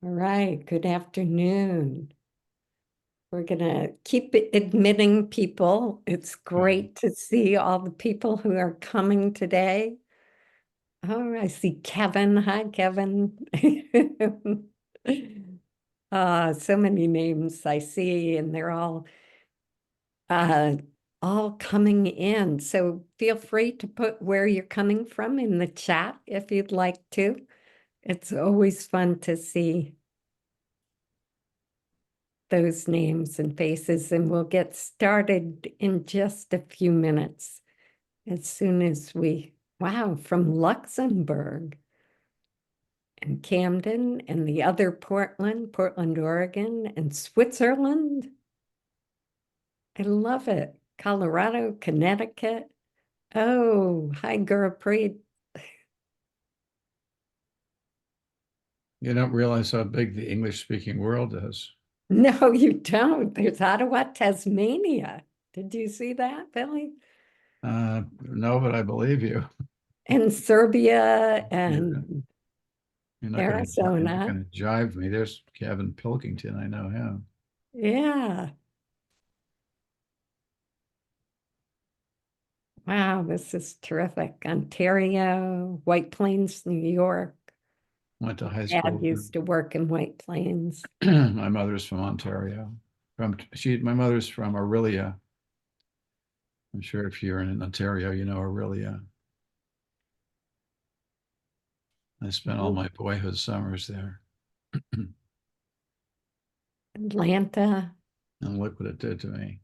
All right, good afternoon. We're going to keep admitting people. It's great to see all the people who are coming today. Oh, I see Kevin. Hi, Kevin. So many names I see, and they're uh, all coming in. So feel free to put where you're coming from in the chat if you'd like to. It's always fun to see those names and faces, and we'll get started in just a few minutes as soon as wow, from Luxembourg and Camden and the other Portland, Oregon, and Switzerland. I love it. Colorado, Connecticut. Oh, hi, Gurpreet. You don't realize how big the English-speaking world is. No, you don't. There's Ottawa, Tasmania. Did you see that, Billy? No, but I believe you. And Serbia You're, and you're not Arizona. going to jive me. There's Kevin Pilkington. I know him. Yeah. Wow, this is terrific. Ontario, White Plains, New York. Went to high Dad school. used to work in White Plains. My mother's from Ontario. My mother's from Orillia. I'm sure if you're in Ontario, you know Orillia. I spent all my boyhood summers there. Atlanta. And look what it did to me.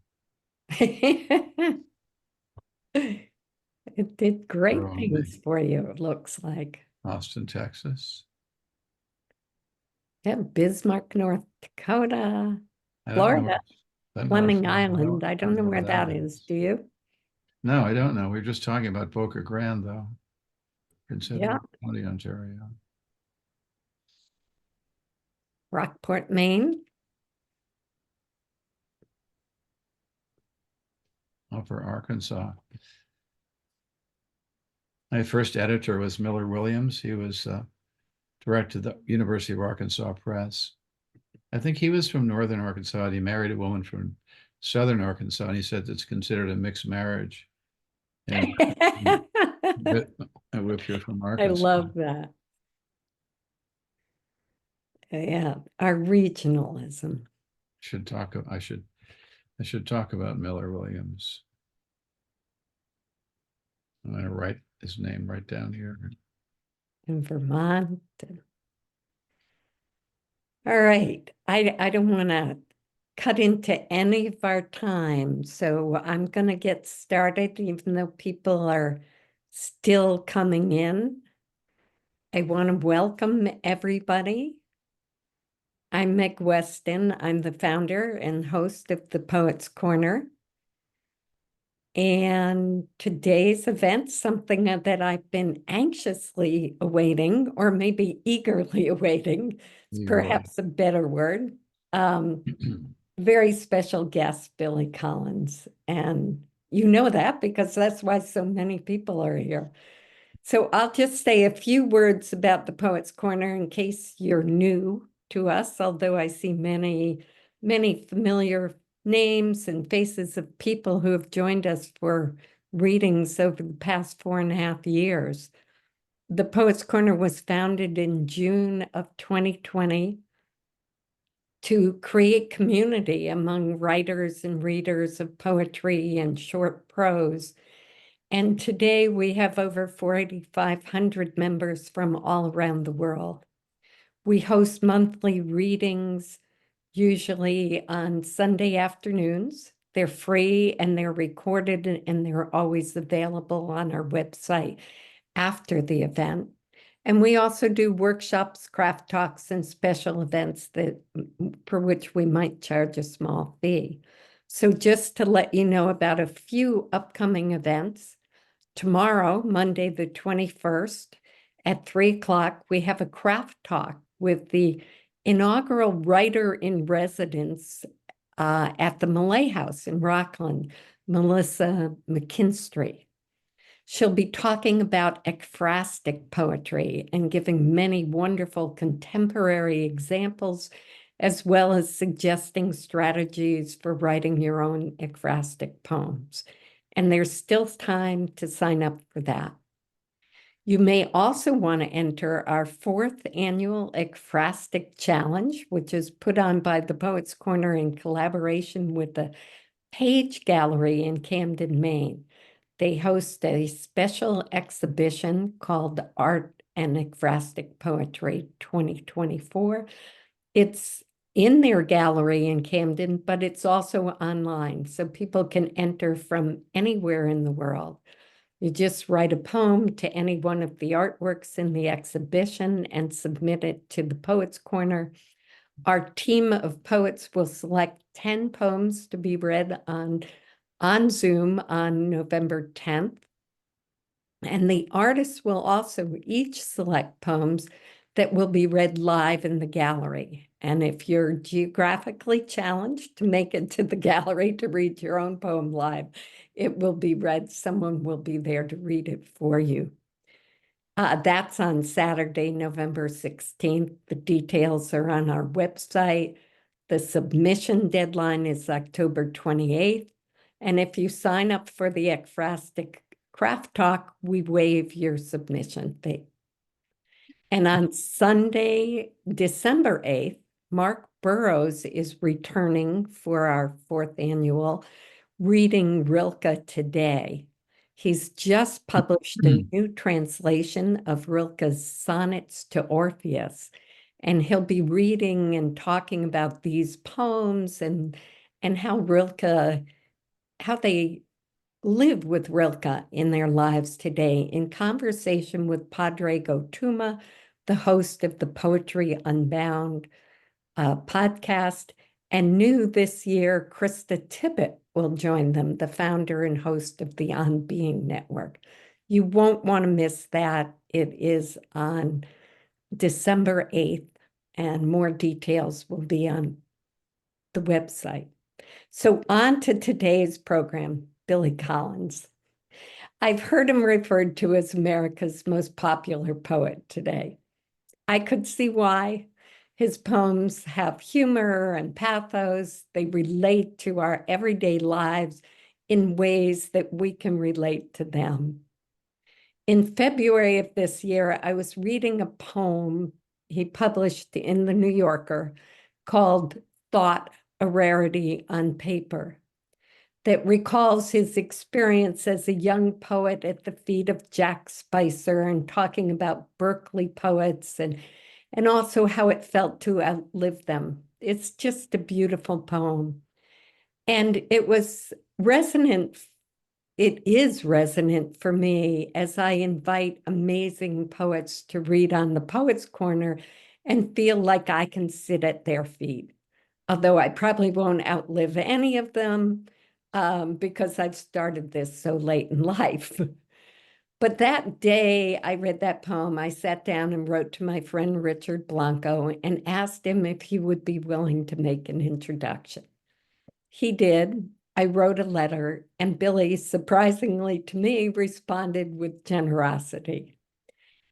It did great Growing things me. for you, it looks like. Austin, Texas. Yeah, Bismarck, North Dakota, I don't know. Florida, Doesn't know Fleming Florida. Island. I I don't don't know know where where that that is. is. Do you? No, I don't know. We are just talking about Boca Grande, though. Prince Yeah. Edward County, Ontario. Rockport, Maine. Upper Arkansas. My first editor was Miller Williams. He was director of the University of Arkansas Press. I think he was from Northern Arkansas. And he married a woman from Southern Arkansas, and he said it's considered a mixed marriage. And if you're from I Arkansas, love that. Yeah, our regionalism. should talk. I should talk about Miller Williams. I'm going to write his name right down here. In Vermont. All right. I don't want to cut into any of our time, so I'm going to get started, even though people are still coming in. I want to welcome everybody. I'm Meg Weston. I'm the founder and host of the Poets Corner. And today's event, something that I've been anxiously awaiting, or maybe eagerly awaiting, it's Eagerly. perhaps a better word. Very special guest, Billy Collins. And you know that because that's why so many people are here. So I'll just say a few words about the Poets Corner in case you're new to us, although I see many, many familiar names and faces of people who have joined us for readings over the past 4.5 years. The Poets Corner was founded in June of 2020 to create community among writers and readers of poetry and short prose. And today we have over 4,500 members from all around the world. We host monthly readings, usually on Sunday afternoons. They're free and they're recorded and they're always available on our website after the event. And we also do workshops, craft talks, and special events for which we might charge a small fee. So just to let you know about a few upcoming events, tomorrow, Monday the 21st, at 3 o'clock, we have a craft talk with the inaugural writer in residence at the Malay House in Rockland, Melissa McKinstry. She'll be talking about ekphrastic poetry and giving many wonderful contemporary examples, as well as suggesting strategies for writing your own ekphrastic poems. And there's still time to sign up for that. You may also want to enter our 4th annual ekphrastic challenge, which is put on by the Poets Corner in collaboration with the Page Gallery in Camden, Maine. They host a special exhibition called Art and Ekphrastic Poetry 2024. It's in their gallery in Camden, but it's also online, so people can enter from anywhere in the world. You just write a poem to any one of the artworks in the exhibition and submit it to the Poets Corner. Our team of poets will select 10 poems to be read on Zoom on November 10th. And the artists will also each select poems that will be read live in the gallery. And if you're geographically challenged to make it to the gallery to read your own poem live, it will be read. Someone will be there to read it for you. That's on Saturday, November 16th. The details are on our website. The submission deadline is October 28th. And if you sign up for the ekphrastic craft talk, we waive your submission fee. And on Sunday, December 8th, Mark Burrows is returning for our 4th annual Reading Rilke Today. He's just published a new translation of Rilke's Sonnets to Orpheus, and he'll be reading and talking about these poems and how they live with Rilke in their lives today, in conversation with Padre Gotuma, the host of the Poetry Unbound podcast. And new this year, Krista Tippett will join them, the founder and host of the On Being Network. You won't want to miss that. It is on December 8th, and more details will be on the website. So on to today's program, Billy Collins. I've heard him referred to as America's most popular poet today. I could see why. His poems have humor and pathos. They relate to our everyday lives in ways that we can relate to them. In February of this year, I was reading a poem he published in the New Yorker called Thought, a Rarity on Paper, that recalls his experience as a young poet at the feet of Jack Spicer and talking about Berkeley poets and also how it felt to outlive them. It's just a beautiful poem. And it was resonant. It is resonant for me as I invite amazing poets to read on the Poets Corner and feel like I can sit at their feet. Although I probably won't outlive any of them because I've started this so late in life. But that day I read that poem, I sat down and wrote to my friend Richard Blanco and asked him if he would be willing to make an introduction. He did. I wrote a letter, and Billy, surprisingly to me, responded with generosity.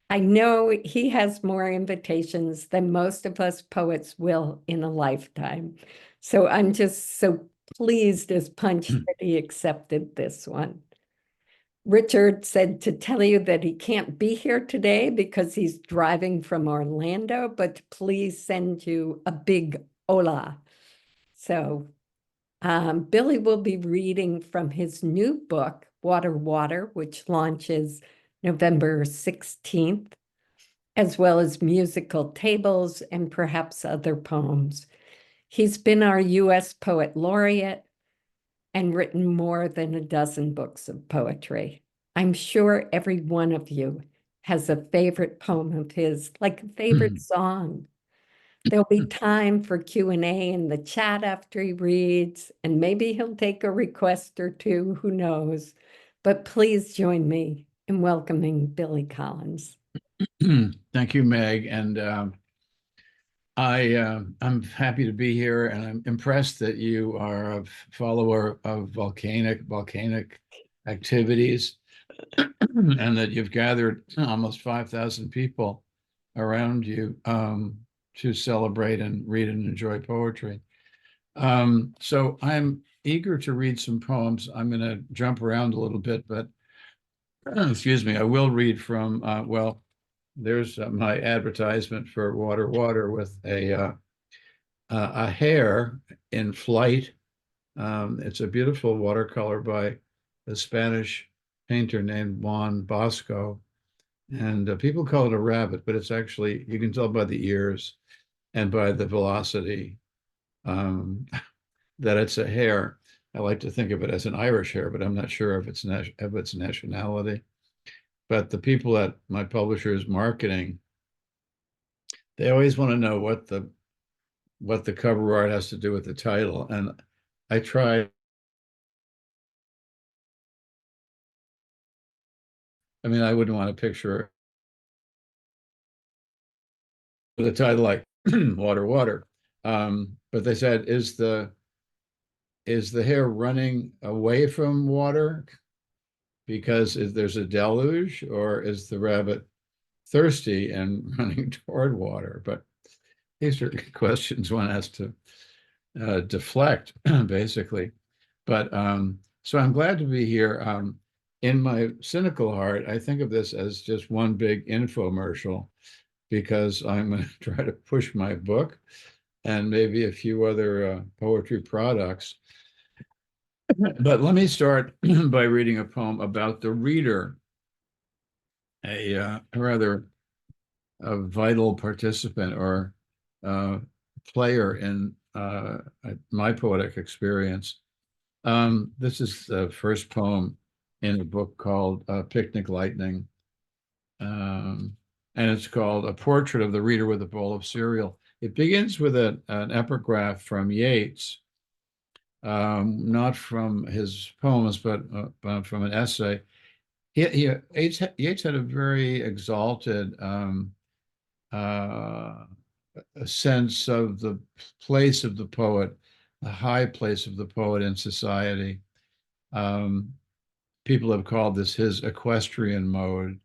I know he has more invitations than most of us poets will in a lifetime. So I'm just so pleased as punch that he accepted this one. Richard said to tell you that he can't be here today because he's driving from Orlando, but to please send you a big hola. So Billy will be reading from his new book, Water, Water, which launches November 16th, as well as musical tables and perhaps other poems. He's been our U.S. Poet Laureate and written more than a dozen books of poetry. I'm sure every one of you has a favorite poem of his, like a favorite song. There'll be time for Q&A in the chat after he reads, and maybe he'll take a request or two, who knows. But please join me in welcoming Billy Collins. Thank you, Meg. And I'm happy to be here, and I'm impressed that you are a follower of volcanic activities. and that you've gathered almost 5,000 people around you to celebrate and read and enjoy poetry. So I'm eager to read some poems. I'm going to jump around a little bit, but excuse me, I will read from, well, there's my advertisement for Water Water with a hare in flight. It's a beautiful watercolor by a Spanish painter named Juan Bosco. And people call it a rabbit, but it's actually, you can tell by the ears and by the velocity that it's a hare. I like to think of it as an Irish hare, but I'm not sure of its nationality. But the people at my publisher is marketing, they always want to know what the cover art has to do with the title. And I try, I mean, I wouldn't want to picture the title like Water Water. But they said, is the hare running away from water because there's a deluge, or is the rabbit thirsty and running toward water? But these are questions one has to deflect, basically. But so I'm glad to be here. In my cynical heart, I think of this as just one big infomercial because I'm going to try to push my book and maybe a few other poetry products. But let me start by reading a poem about the reader, a rather a vital participant or player in my poetic experience. This is the first poem in a book called Picnic Lightning. And it's called A Portrait of the Reader with a Bowl of Cereal. It begins with an epigraph from Yeats, not from his poems, but from an essay. Yeats had a very exalted a sense of the place of the poet, the high place of the poet in society. Um, People have called this his equestrian mode.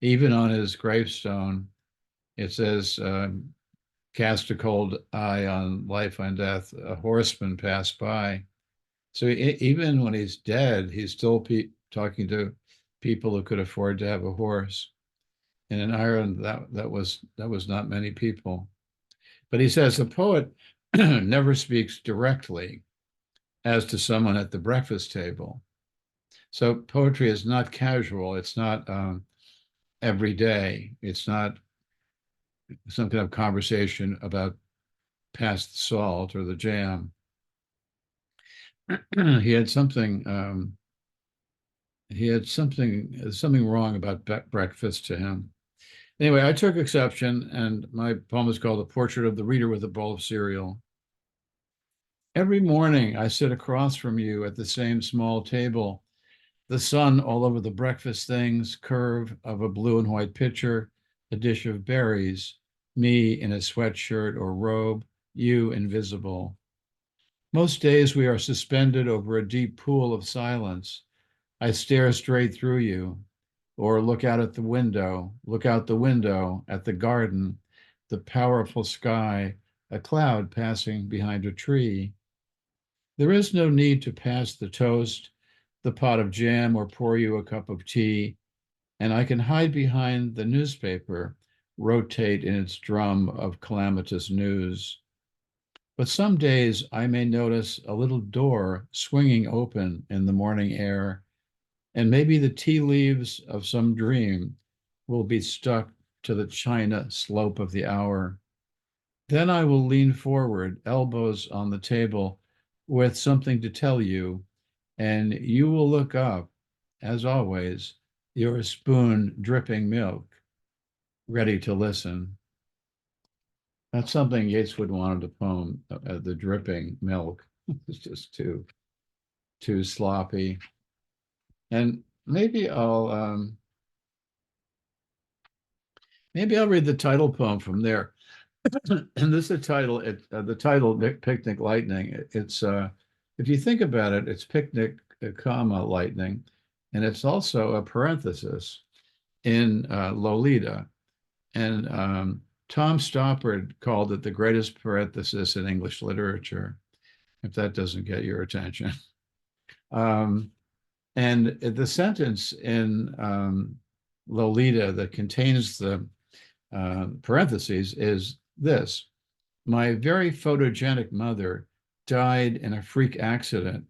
Even on his gravestone, it says, cast a cold eye on life and death, a horseman passed by. So even when he's dead, he's still talking to people who could afford to have a horse. And in Ireland, that was not many people. But he says the poet never speaks directly as to someone at the breakfast table. So poetry is not casual. It's not every day. It's not some kind of conversation about past salt or the jam. He had something. He had something wrong about breakfast to him. Anyway, I took exception, and my poem is called "A Portrait of the Reader with a Bowl of Cereal." Every morning, I sit across from you at the same small table, the sun all over the breakfast things, curve of a blue and white pitcher, a dish of berries, me in a sweatshirt or robe, you invisible. Most days we are suspended over a deep pool of silence. I stare straight through you, or look out the window at the garden, the powerful sky, a cloud passing behind a tree. There is no need to pass the toast, the pot of jam, or pour you a cup of tea, and I can hide behind the newspaper, rotate in its drum of calamitous news. But some days I may notice a little door swinging open in the morning air, and maybe the tea leaves of some dream will be stuck to the china slope of the hour. Then I will lean forward, elbows on the table, with something to tell you, and you will look up, as always, your spoon dripping milk, ready to listen. That's something Yeats would want in the poem, the dripping milk. It's just too sloppy. And maybe I'll read the title poem from there. And this is the title Picnic Lightning. It's if you think about it, it's picnic, comma lightning. And it's also a parenthesis in Lolita. And Tom Stoppard called it the greatest parenthesis in English literature, if that doesn't get your attention. Um, and the sentence in Lolita that contains the parentheses is this: my very photogenic mother died in a freak accident,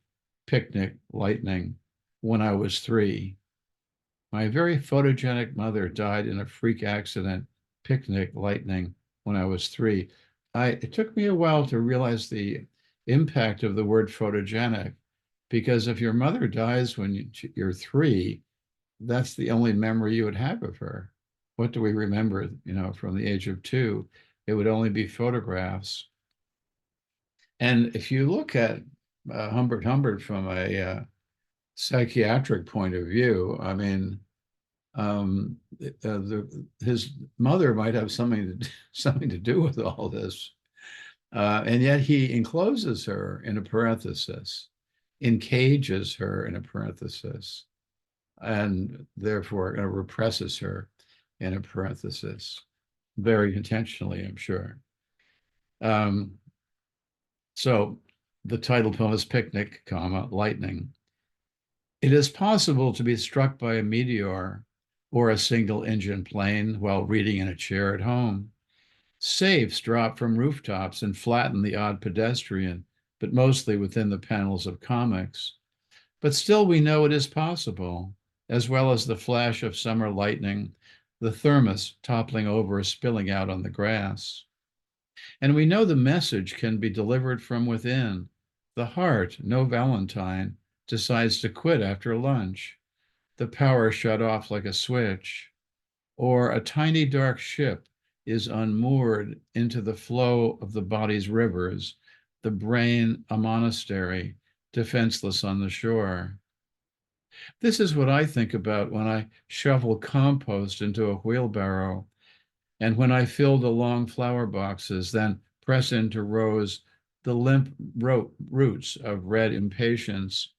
picnic, lightning, when I was 3. My very photogenic mother died in a freak accident, picnic, lightning, when I was 3. It took me a while to realize the impact of the word photogenic, because if your mother dies when you're 3, that's the only memory you would have of her. What do we remember, from the age of 2? It would only be photographs. And if you look at Humbert Humbert from a psychiatric point of view, I mean, his mother might have something to do with all this, and yet he encloses her in a parenthesis, encages her in a parenthesis, and therefore represses her in a parenthesis, very intentionally, I'm sure. So the title poem is Picnic, Lightning. It is possible to be struck by a meteor or a single-engine plane while reading in a chair at home. Safes drop from rooftops and flatten the odd pedestrian, but mostly within the panels of comics. But still we know it is possible, as well as the flash of summer lightning, the thermos toppling over, spilling out on the grass. And we know the message can be delivered from within. The heart, no Valentine, decides to quit after lunch. The power shut off like a switch. Or a tiny dark ship is unmoored into the flow of the body's rivers, the brain a monastery, defenseless on the shore. This is what I think about when I shovel compost into a wheelbarrow, and when I fill the long flower boxes, then press into rows the limp roots of red impatience,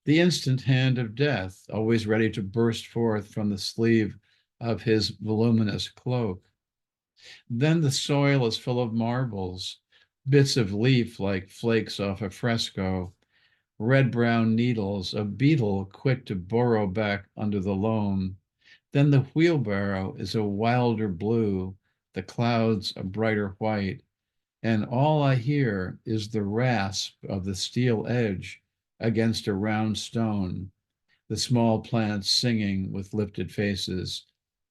the instant hand of death, always ready to burst forth from the sleeve of his voluminous cloak. Then the soil is full of marbles, bits of leaf like flakes off a fresco, red-brown needles, a beetle quick to burrow back under the loam. Then the wheelbarrow is a wilder blue, the clouds a brighter white, and all I hear is the rasp of the steel edge against a round stone, the small plants singing with lifted faces,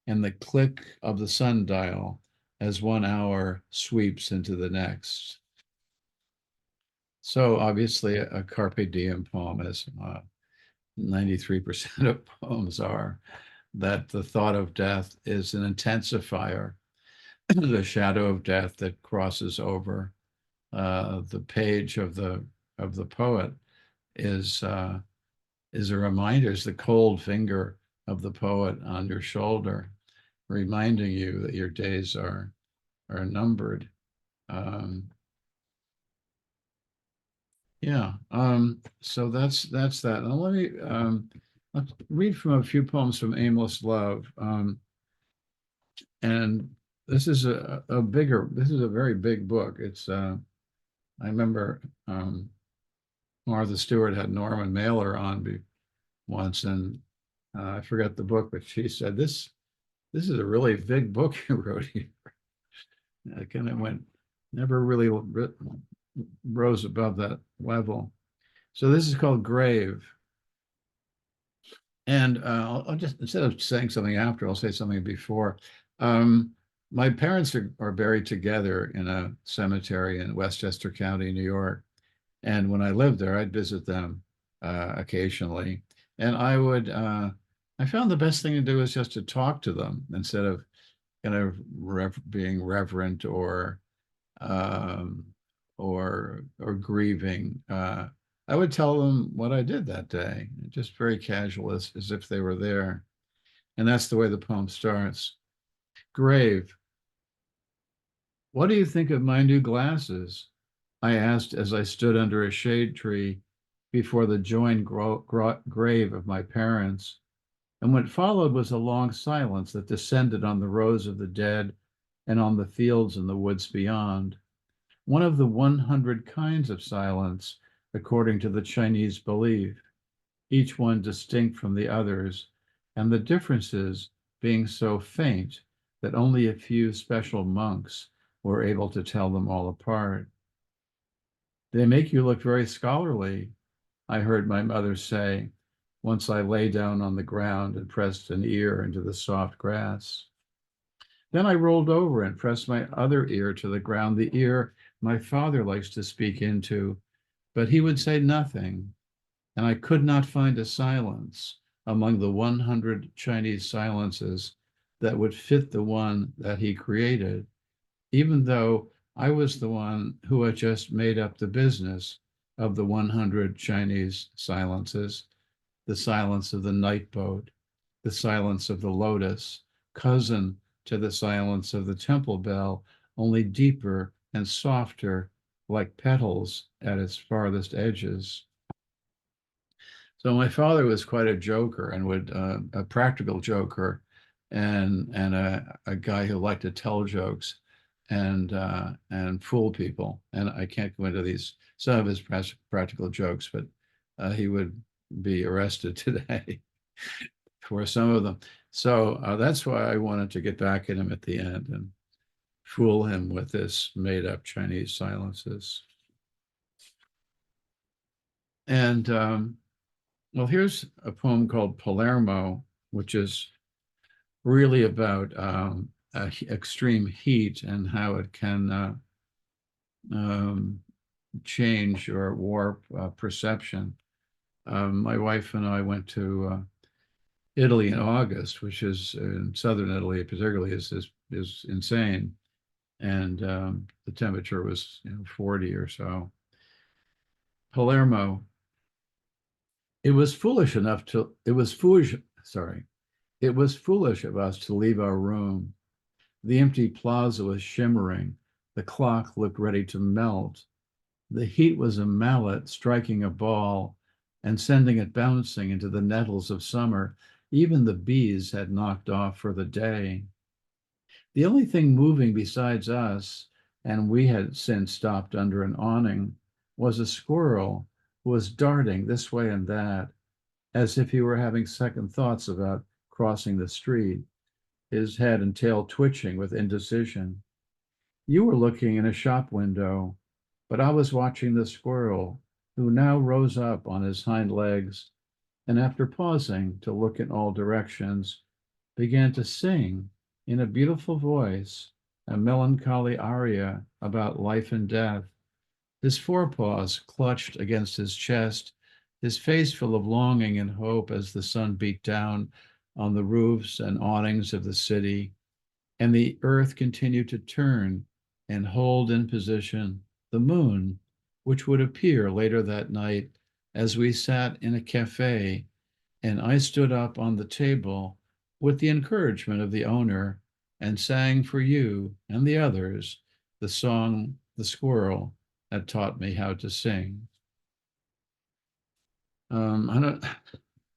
and the click of the sundial as 1 hour sweeps into the next. So obviously a Carpe Diem poem, as 93% of poems are, that the thought of death is an intensifier, the shadow of death that crosses over the page of the poet is a reminder, is the cold finger of the poet on your shoulder, reminding you that your days are numbered. Yeah. So that's that. Now let me let's read from a few poems from Aimless Love. And this is this is a very big book. It's I remember Martha Stewart had Norman Mailer on once, and I forgot the book, but she said this is a really big book you wrote here. I kind of never really rose above that level. So this is called Grave. And I'll just, instead of saying something after, I'll say something before. My parents are buried together in a cemetery in Westchester County, New York. And when I lived there, I'd visit them occasionally. And I found the best thing to do is just to talk to them instead of kind of being reverent um, or grieving. I would tell them what I did that day, just very casual, as if they were there. And that's the way the poem starts. Grave. What do you think of my new glasses? I asked as I stood under a shade tree before the joined grave of my parents, and what followed was a long silence that descended on the rows of the dead and on the fields and the woods beyond. One of the 100 kinds of silence, according to the Chinese belief, each one distinct from the others, and the differences being so faint that only a few special monks were able to tell them all apart. They make you look very scholarly, I heard my mother say, once I lay down on the ground and pressed an ear into the soft grass. Then I rolled over and pressed my other ear to the ground, the ear my father likes to speak into, but he would say nothing, and I could not find a silence among the 100 Chinese silences that would fit the one that he created, even though I was the one who had just made up the business of the 100 Chinese silences, the silence of the night boat, the silence of the lotus, cousin to the silence of the temple bell, only deeper and softer, like petals at its farthest edges. So my father was quite a joker and would a practical joker, and a guy who liked to tell jokes and fool people. And I can't go into these some of his practical jokes, but he would be arrested today for some of them. So that's why I wanted to get back at him at the end and fool him with this made-up Chinese silences. And well, here's a poem called Palermo, which is really about extreme heat and how it can change or warp perception. My wife and I went to Italy in August, which is in southern Italy, particularly is insane, and the temperature was 40 or so. Palermo. It was foolish enough to. It was foolish. Sorry. It was foolish of us to leave our room. The empty plaza was shimmering. The clock looked ready to melt. The heat was a mallet striking a ball and sending it bouncing into the nettles of summer. Even the bees had knocked off for the day. The only thing moving besides us, and we had since stopped under an awning, was a squirrel who was darting this way and that, as if he were having second thoughts about crossing the street, his head and tail twitching with indecision. You were looking in a shop window, but I was watching the squirrel, who now rose up on his hind legs, and after pausing to look in all directions, began to sing in a beautiful voice a melancholy aria about life and death, his forepaws clutched against his chest, his face full of longing and hope as the sun beat down on the roofs and awnings of the city, and the earth continued to turn and hold in position the moon, which would appear later that night as we sat in a cafe, and I stood up on the table with the encouragement of the owner and sang for you and the others the song the squirrel had taught me how to sing. I don't,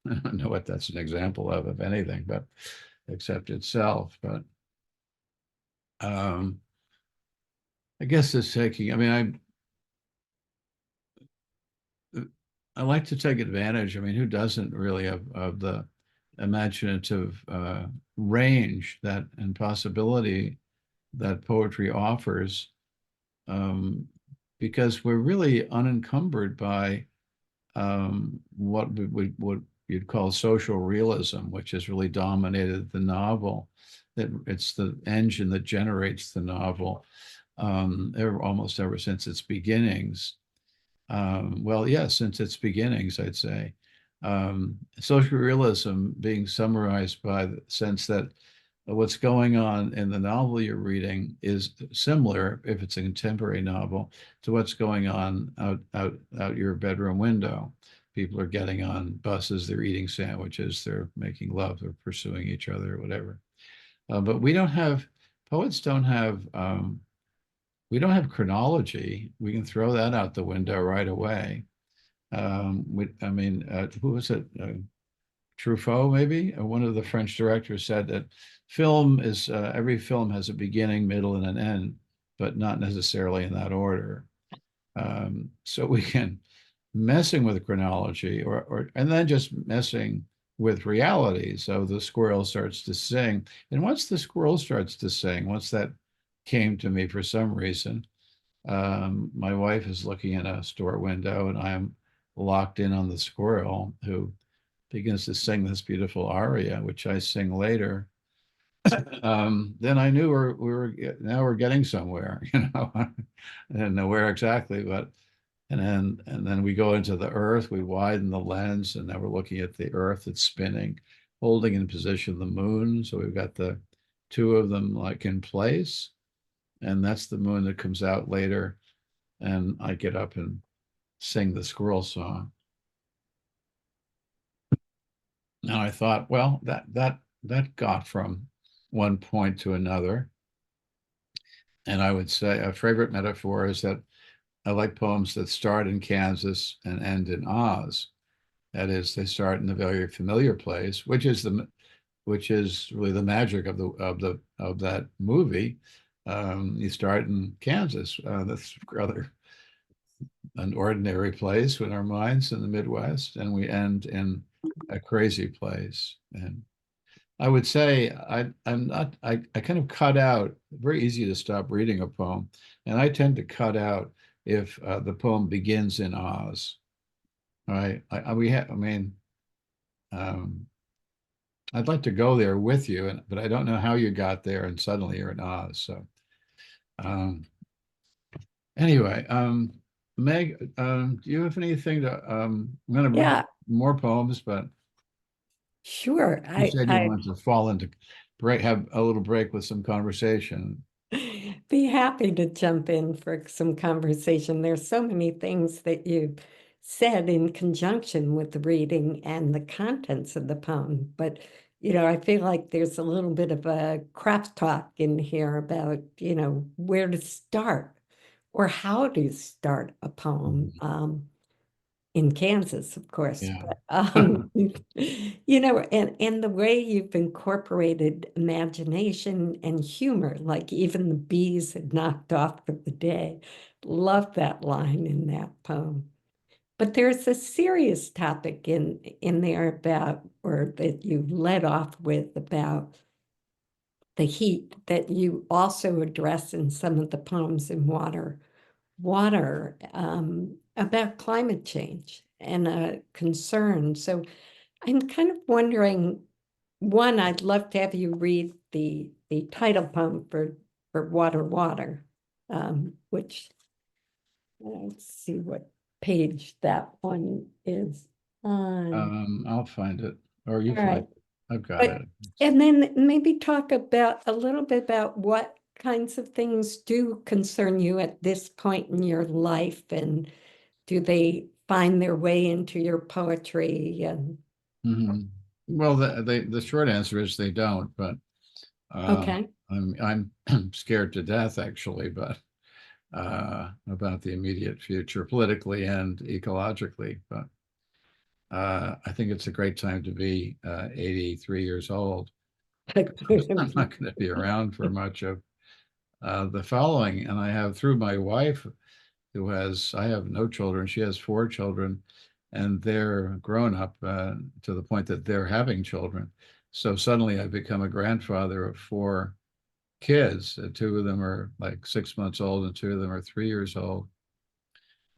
I don't know what that's an example of, if anything, but except itself. But I guess it's taking. I mean, I like to take advantage. I mean, who doesn't really of the imaginative range that and possibility that poetry offers, um, because we're really unencumbered by what you'd call social realism, which has really dominated the novel. That it's the engine that generates the novel, almost ever since its beginnings. Well, yeah, since its beginnings, I'd say. Social realism being summarized by the sense that what's going on in the novel you're reading is similar, if it's a contemporary novel, to what's going on out your bedroom window. People are getting on buses, they're eating sandwiches, they're making love, they're pursuing each other, or whatever. But poets we don't have chronology. We can throw that out the window right away. I mean, who was it? Truffaut, maybe one of the French directors said that film is every film has a beginning, middle, and an end, but not necessarily in that order. So we can messing with chronology, or and then just messing with reality. So the squirrel starts to sing, and once the squirrel starts to sing, once that came to me for some reason, my wife is looking in a store window, and I'm locked in on the squirrel who begins to sing this beautiful aria, which I sing later. Then I knew now we're getting somewhere, I didn't know where exactly, but and then we go into the earth, we widen the lens, and now we're looking at the earth that's spinning, holding in position the moon. So we've got the two of them like in place, and that's the moon that comes out later. And I get up and sing the squirrel song. And I thought, well, that got from one point to another. And I would say a favorite metaphor is that I like poems that start in Kansas and end in Oz. That is, they start in a very familiar place, which is really the magic of that movie. You start in Kansas. That's rather an ordinary place in our minds in the Midwest, and we end in a crazy place. And I would say I kind of cut out, very easy to stop reading a poem. And I tend to cut out if the poem begins in Oz. All right. I mean, um, I'd like to go there with you, but I don't know how you got there and suddenly you're in Oz. So um, anyway, Meg, do you have anything I'm going to bring Yeah, more poems, but sure. you said you I wanted to fall into have a little break with some conversation. be happy to jump in for some conversation. There's so many things that you said in conjunction with the reading and the contents of the poem. But, I feel like there's a little bit of a craft talk in here about, where to start or how to start a poem. Mhm. In Kansas, of course, Yeah. but and the way you've incorporated imagination and humor, like even the bees had knocked off for the day. Love that line in that poem. But there's a serious topic in there about, or that you led off with about the heat that you also address in some of the poems in water about climate change and a concern. So I'm kind of wondering, one, I'd love to have you read the title poem for Water, Water, which let's see what page that one is on. I'll find it, or you All find right. it. I've got But it. and then maybe talk about a little bit about what kinds of things do concern you at this point in your life, and do they find their way into your poetry? And Mhm. Well, the short answer is they don't, but uh, okay, I'm scared to death actually, but about the immediate future politically and ecologically. But I think it's a great time to be 83 years old. I'm not going to be around for much of the following, and I have through my wife I have no children. She has four children, and they're grown up to the point that they're having children. So suddenly I've become a grandfather of four kids. Two of them are like 6 months old, and two of them are 3 years old.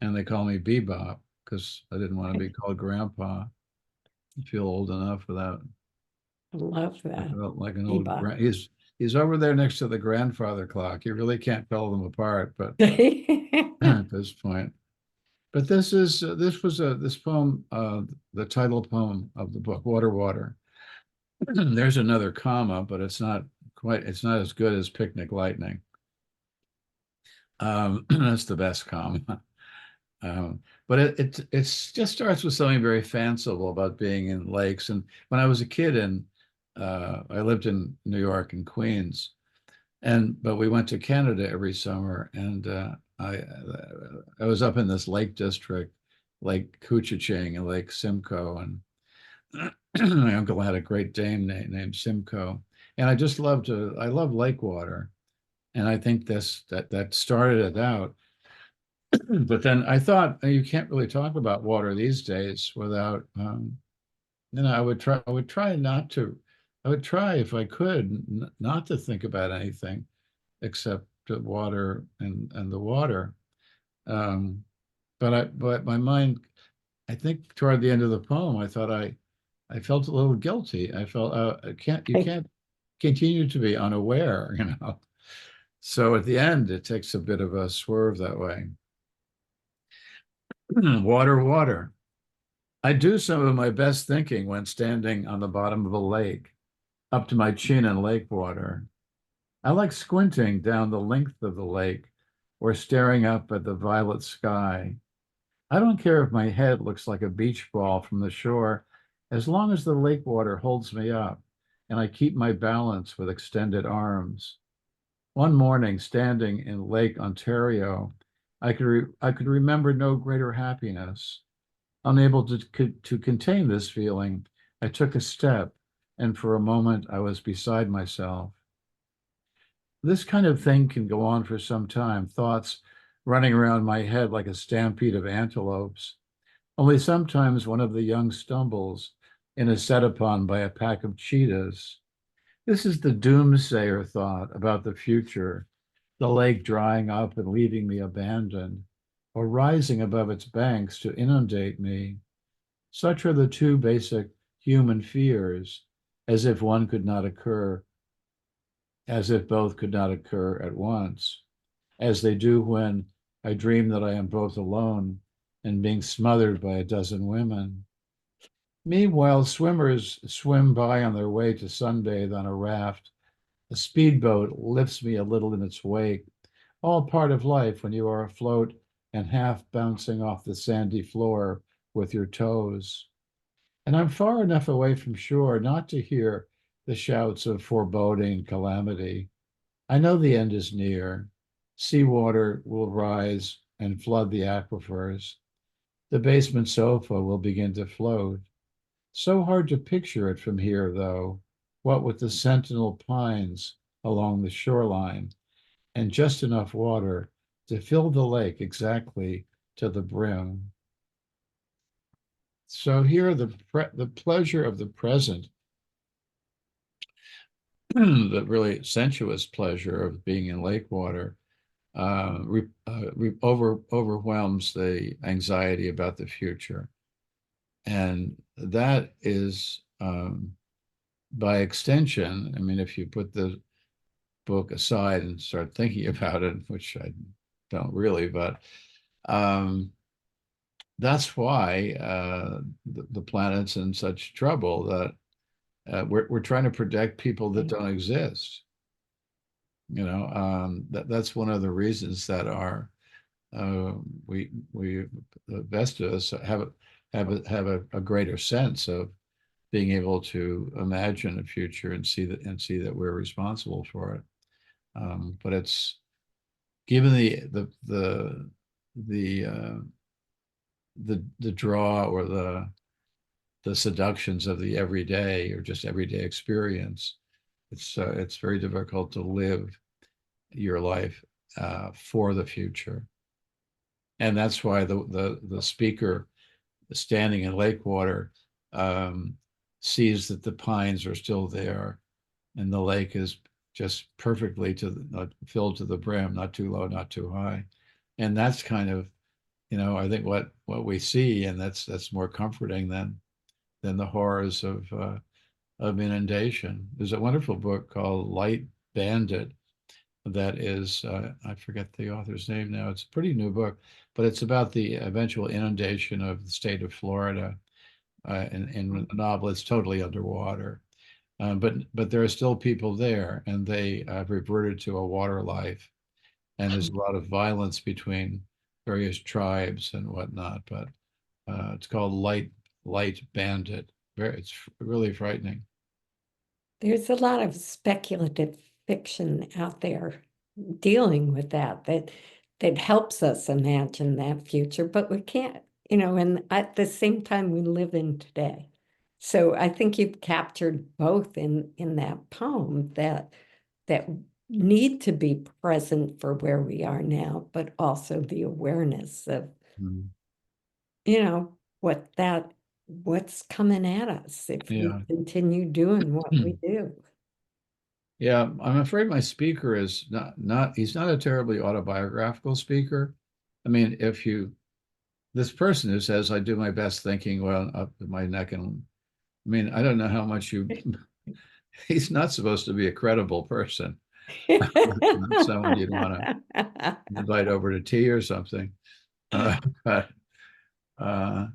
And they call me Bebop because I didn't want to be called Grandpa. I feel old enough without. I love I that. felt like an old Bebop. he's over there next to the grandfather clock. You really can't tell them apart, but at this point. But this poem, the title poem of the book, Water, Water. There's another comma, but it's not as good as Picnic Lightning. That's the best comma. But it's just starts with something very fanciful about being in lakes. And when I was a kid I lived in New York and Queens, but we went to Canada every summer, and I was up in this lake district Lake Couchiching and Lake Simcoe, and my uncle had a Great Dane named Simcoe, and I love lake water, and I think that started it out. But then I thought you can't really talk about water these days without, I would try not to, I would try if I could not to think about anything except the water and the water. Um, but my mind, I think toward the end of the poem, I felt a little guilty. I felt you I, can't continue to be unaware, you know. So at the end, it takes a bit of a swerve that way. Water, water. I do some of my best thinking when standing on the bottom of a lake, up to my chin in lake water. I like squinting down the length of the lake or staring up at the violet sky. I don't care if my head looks like a beach ball from the shore, as long as the lake water holds me up and I keep my balance with extended arms. One morning, standing in Lake Ontario, I could remember no greater happiness. Unable to contain this feeling, I took a step, and for a moment I was beside myself. This kind of thing can go on for some time, thoughts running around my head like a stampede of antelopes. Only sometimes one of the young stumbles and is set upon by a pack of cheetahs. This is the doomsayer thought about the future, the lake drying up and leaving me abandoned, or rising above its banks to inundate me. Such are the two basic human fears, as if one could not occur, as if both could not occur at once, as they do when I dream that I am both alone and being smothered by a dozen women. Meanwhile, swimmers swim by on their way to sunbathe on a raft. A speedboat lifts me a little in its wake, all part of life when you are afloat and half bouncing off the sandy floor with your toes. And I'm far enough away from shore not to hear the shouts of foreboding and calamity. I know the end is near. Seawater will rise and flood the aquifers. The basement sofa will begin to float. So hard to picture it from here, though, what with the sentinel pines along the shoreline and just enough water to fill the lake exactly to the brim. So here, the pleasure of the present, the really sensuous pleasure of being in lake water, overwhelms the anxiety about the future. And that is, by extension, I mean, if you put the book aside and start thinking about it, which I don't really, but that's why the planet's in such trouble that we're trying to protect people that don't exist. You know, that's one of the reasons that our uh, we the best of us have a greater sense of being able to imagine a future and see that we're responsible for it. But it's given the the draw or the seductions of the everyday or just everyday experience. It's very difficult to live your life for the future, and that's why the speaker standing in lake water um, sees that the pines are still there, and the lake is just perfectly filled to the brim, not too low, not too high, and that's kind of I think what we see, and that's more comforting than the horrors of inundation. There's a wonderful book called Light Bandit that is I forget the author's name now. It's a pretty new book, but it's about the eventual inundation of the state of Florida. In the novel, it's totally underwater, but there are still people there, and they have reverted to a water life. And there's a lot of violence between various tribes and whatnot. But it's called Light Bandit. It's really frightening. there's a lot of speculative fiction out there dealing with that helps us imagine that future, but we can't, and at the same time we live in today. So I think you've captured both in that poem that need to be present for where we are now, but also the awareness of, Mm. what's coming at us if we Yeah. continue doing what we do. Yeah, I'm afraid my speaker is he's not a terribly autobiographical speaker. I mean, this person who says I do my best thinking well up to my neck, and I mean, I don't know how much he's not supposed to be a credible person. Not someone you'd want to invite over to tea or something. Uh, but uh,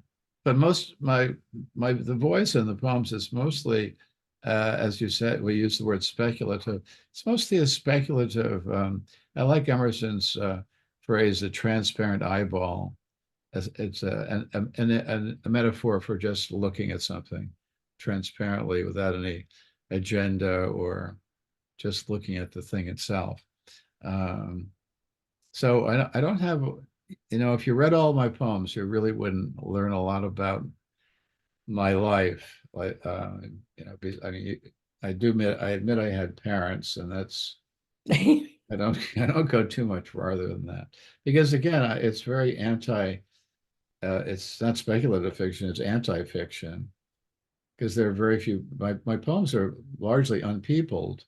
but most the voice in the poems is mostly, as you said, we use the word speculative. It's mostly a speculative. I like Emerson's phrase, "the transparent eyeball." As it's a metaphor for just looking at something transparently without any agenda or just looking at the thing itself. Um, so I don't have, if you read all my poems, you really wouldn't learn a lot about my life. Like, I mean, I admit I had parents, and that's, I don't go too much farther than that because again, it's very it's not speculative fiction, it's anti-fiction because there are very few, my poems are largely unpeopled.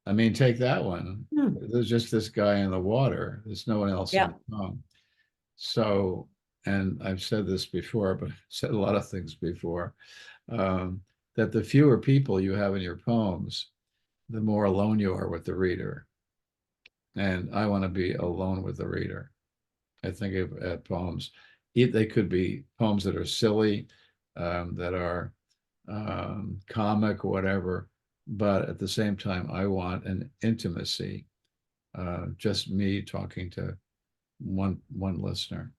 I mean, take that one. Hmm. There's just this guy in the water. There's no one else in Yeah. the poem. So, and I've said this before, but I've said a lot of things before, um, that the fewer people you have in your poems, the more alone you are with the reader. And I want to be alone with the reader. I think of poems. They could be poems that are silly, that are comic, whatever. But at the same time, I want an intimacy, just me talking to one listener.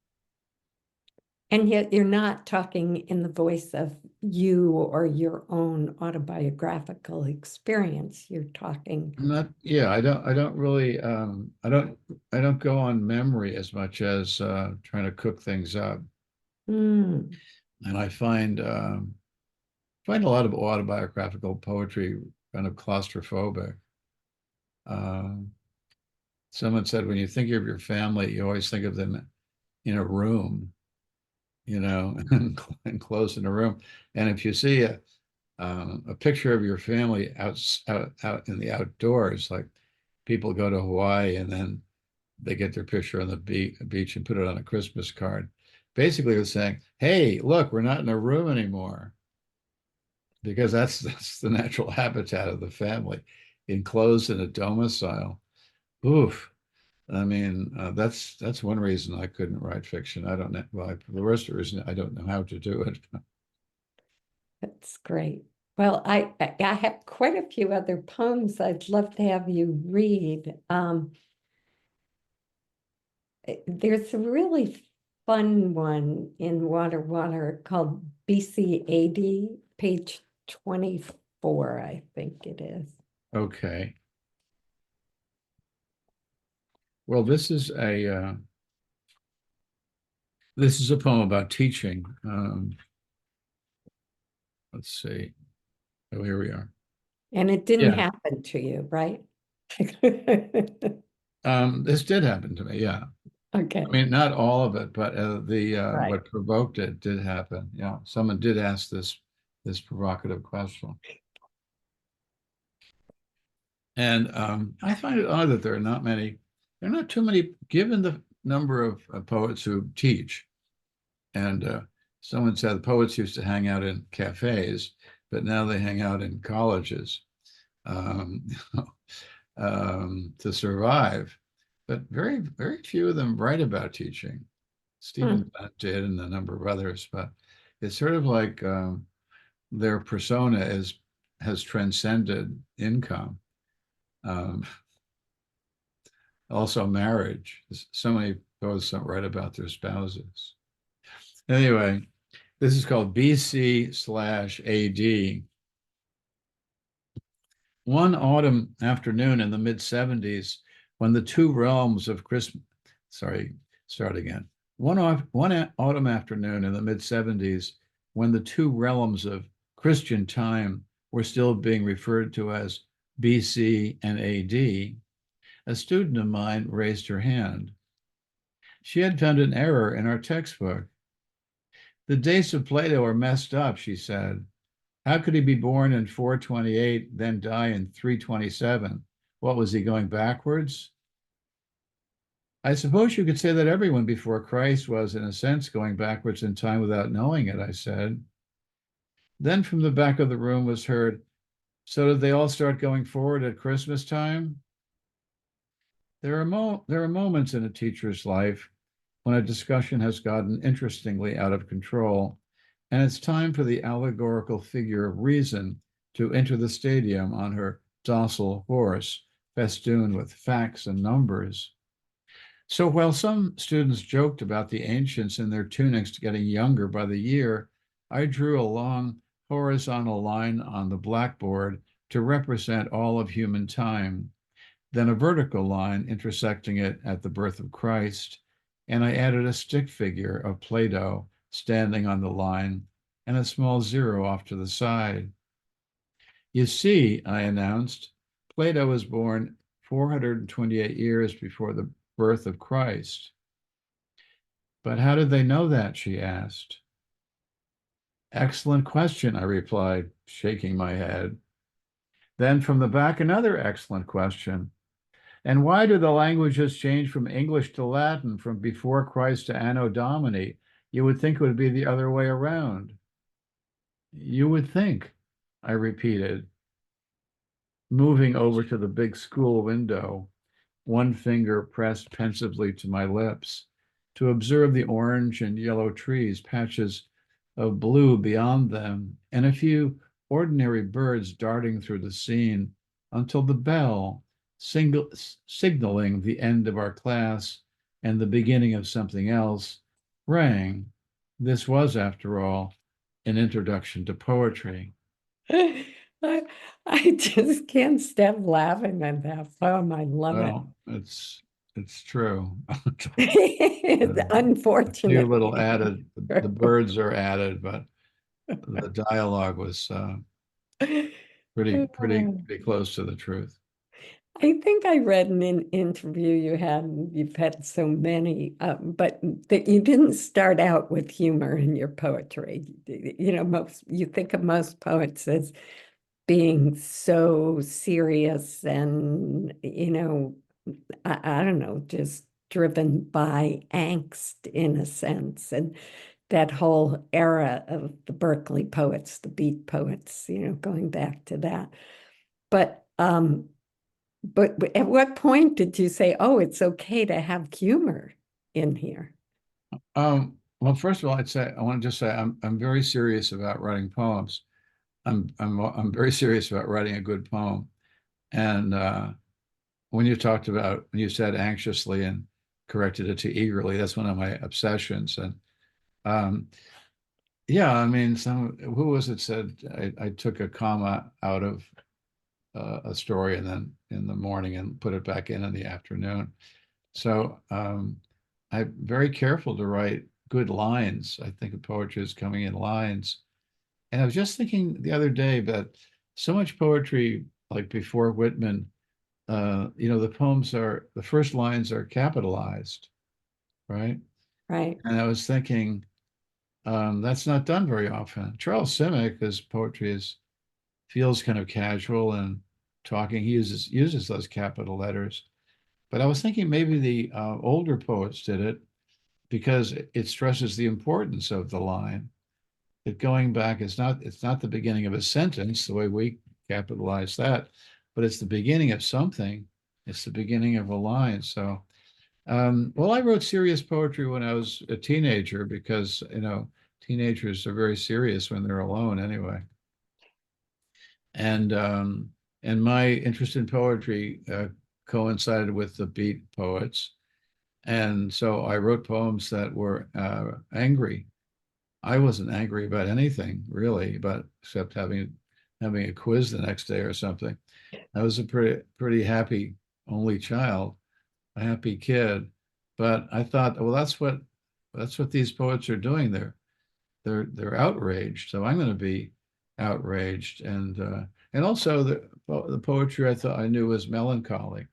And yet you're not talking in the voice of you or your own autobiographical experience. You're talking. I'm not, yeah, I don't really, I don't go on memory as much as trying to cook things up. Mm. And I find a lot of autobiographical poetry kind of claustrophobic. Um, Someone said when you think of your family, you always think of them in a room, enclosed in a room. And if you see a picture of your family out in the outdoors, like people go to Hawaii and then they get their picture on the beach and put it on a Christmas card. Basically, it's saying, "Hey, look, we're not in a room anymore," because that's the natural habitat of the family, enclosed in a domicile. Oof. I mean, that's one reason I couldn't write fiction. I don't know. Well, the rest of the reason I don't know how to do it. That's great. Well, I have quite a few other poems I'd love to have you read. There's a really fun one in Water called BCAD, page 24, I think it is. Okay. Well, this is a poem about teaching. Let's see. Oh, here we are. And it didn't Yeah. happen to you, right? This did happen to me. Yeah. I Okay, mean, not all of it, but the right. what provoked it did happen. Yeah. Someone did ask this provocative question. And I find it odd that there are not too many, given the number of poets who teach. And someone said the poets used to hang out in cafes, but now they hang out in colleges um, to survive. But very, very few of them write about teaching. Hmm. Stephen Bennett did, and a number of others. But it's sort of like their persona has transcended income. Um, Also, marriage. So many poets don't write about their spouses. Anyway, this is called BC/AD. One autumn afternoon in the mid 70s, when the two realms of Christmas, sorry, start again. One autumn afternoon in the mid-70s, when the two realms of Christian time were still being referred to as BC and AD, a student of mine raised her hand. She had found an error in our textbook. The dates of Plato are messed up, she said. How could he be born in 428, then die in 327? What was he going backwards? I suppose you could say that everyone before Christ was, in a sense, going backwards in time without knowing it, I said. Then from the back of the room was heard, so did they all start going forward at Christmas time? There are moments in a teacher's life when a discussion has gotten interestingly out of control, and it's time for the allegorical figure of reason to enter the stadium on her docile horse, festooned with facts and numbers. So while some students joked about the ancients in their tunics getting younger by the year, I drew a long horizontal line on the blackboard to represent all of human time, then a vertical line intersecting it at the birth of Christ, and I added a stick figure of Plato standing on the line and a small zero off to the side. You see, I announced, Plato was born 428 years before the birth of Christ. But how did they know that? She asked. Excellent question, I replied, shaking my head. Then from the back, another excellent question. And why do the languages change from English to Latin from before Christ to Anno Domini? You would think it would be the other way around. You would think, I repeated, moving over to the big school window, one finger pressed pensively to my lips, to observe the orange and yellow trees, patches of blue beyond them, and a few ordinary birds darting through the scene until the bell, signaling the end of our class and the beginning of something else, rang. This was, after all, an introduction to poetry. I, I just can't stop laughing at that poem. I love it. Well, it's true. It's A few little unfortunately added, the true. birds are added, but the dialogue was pretty close to the truth. I think I read in an interview you had, and you've had so many, but that you didn't start out with humor in your poetry. You know, you think of most poets as being so serious and, I don't know, just driven by angst in a sense. And that whole era of the Berkeley poets, the beat poets, going back to that. But at what point did you say, oh, it's okay to have humor in here? Well, first of all, I want to just say I'm very serious about writing poems. I'm very serious about writing a good poem. And when you said anxiously and corrected it to eagerly, that's one of my obsessions. And um, yeah, I mean, who was it said I took a comma out of a story and then in the morning and put it back in the afternoon. So I'm very careful to write good lines. I think of poetry as coming in lines. And I was just thinking the other day that so much poetry, like before Whitman, the first lines are capitalized, right? Right. And I was thinking, that's not done very often. Charles Simic, his poetry feels kind of casual and talking. He uses those capital letters. But I was thinking maybe the older poets did it because it stresses the importance of the line. That going back, it's not the beginning of a sentence the way we capitalize that, but it's the beginning of something. It's the beginning of a line. So, well, I wrote serious poetry when I was a teenager because teenagers are very serious when they're alone anyway. And my interest in poetry coincided with the beat poets, and so I wrote poems that were angry. I wasn't angry about anything really, but except having a quiz the next day or something. I was a pretty happy only child, a happy kid. But I thought, well, that's what that's what these poets are doing. They're outraged. So I'm going to be outraged. And also the poetry I thought I knew was melancholy.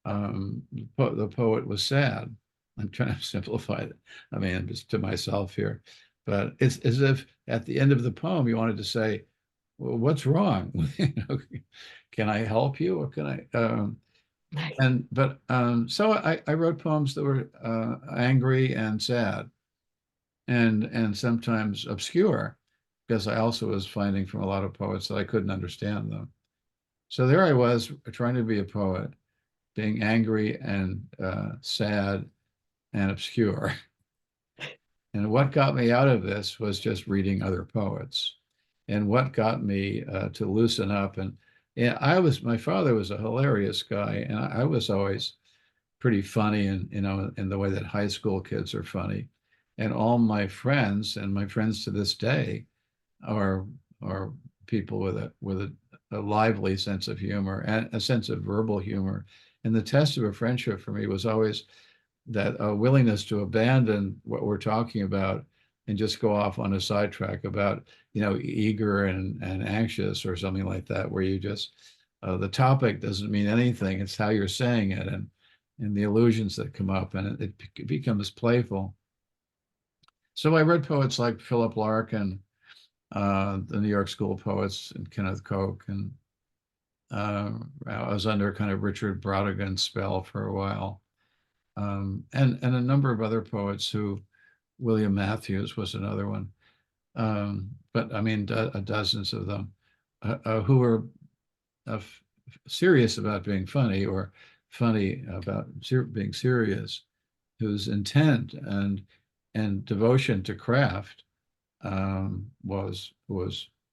The poet was sad. I'm trying to simplify it. I mean, just to myself here, but it's as if at the end of the poem you wanted to say, "Well, what's wrong? Can I help you, or can I?" So I wrote poems that were angry and sad, and sometimes obscure, because I also was finding from a lot of poets that I couldn't understand them. So there I was trying to be a poet, being angry and sad and obscure. And what got me out of this was just reading other poets. And what got me to loosen up. And yeah, my father was a hilarious guy, and I was always pretty funny, and in the way that high school kids are funny. And all my friends, and my friends to this day, are are people with a lively sense of humor and a sense of verbal humor. And the test of a friendship for me was always that willingness to abandon what we're talking about and just go off on a sidetrack about, eager and anxious or something like that, where you just the topic doesn't mean anything. It's how you're saying it, and the illusions that come up, and it becomes playful. So I read poets like Philip Larkin, the New York School of Poets, and Kenneth Koch, and I was under kind of Richard Brautigan spell for a while, and a number of other poets who, William Matthews was another one, but I mean dozens of them who were uh, serious about being funny, or funny about being serious, whose intent and devotion to craft was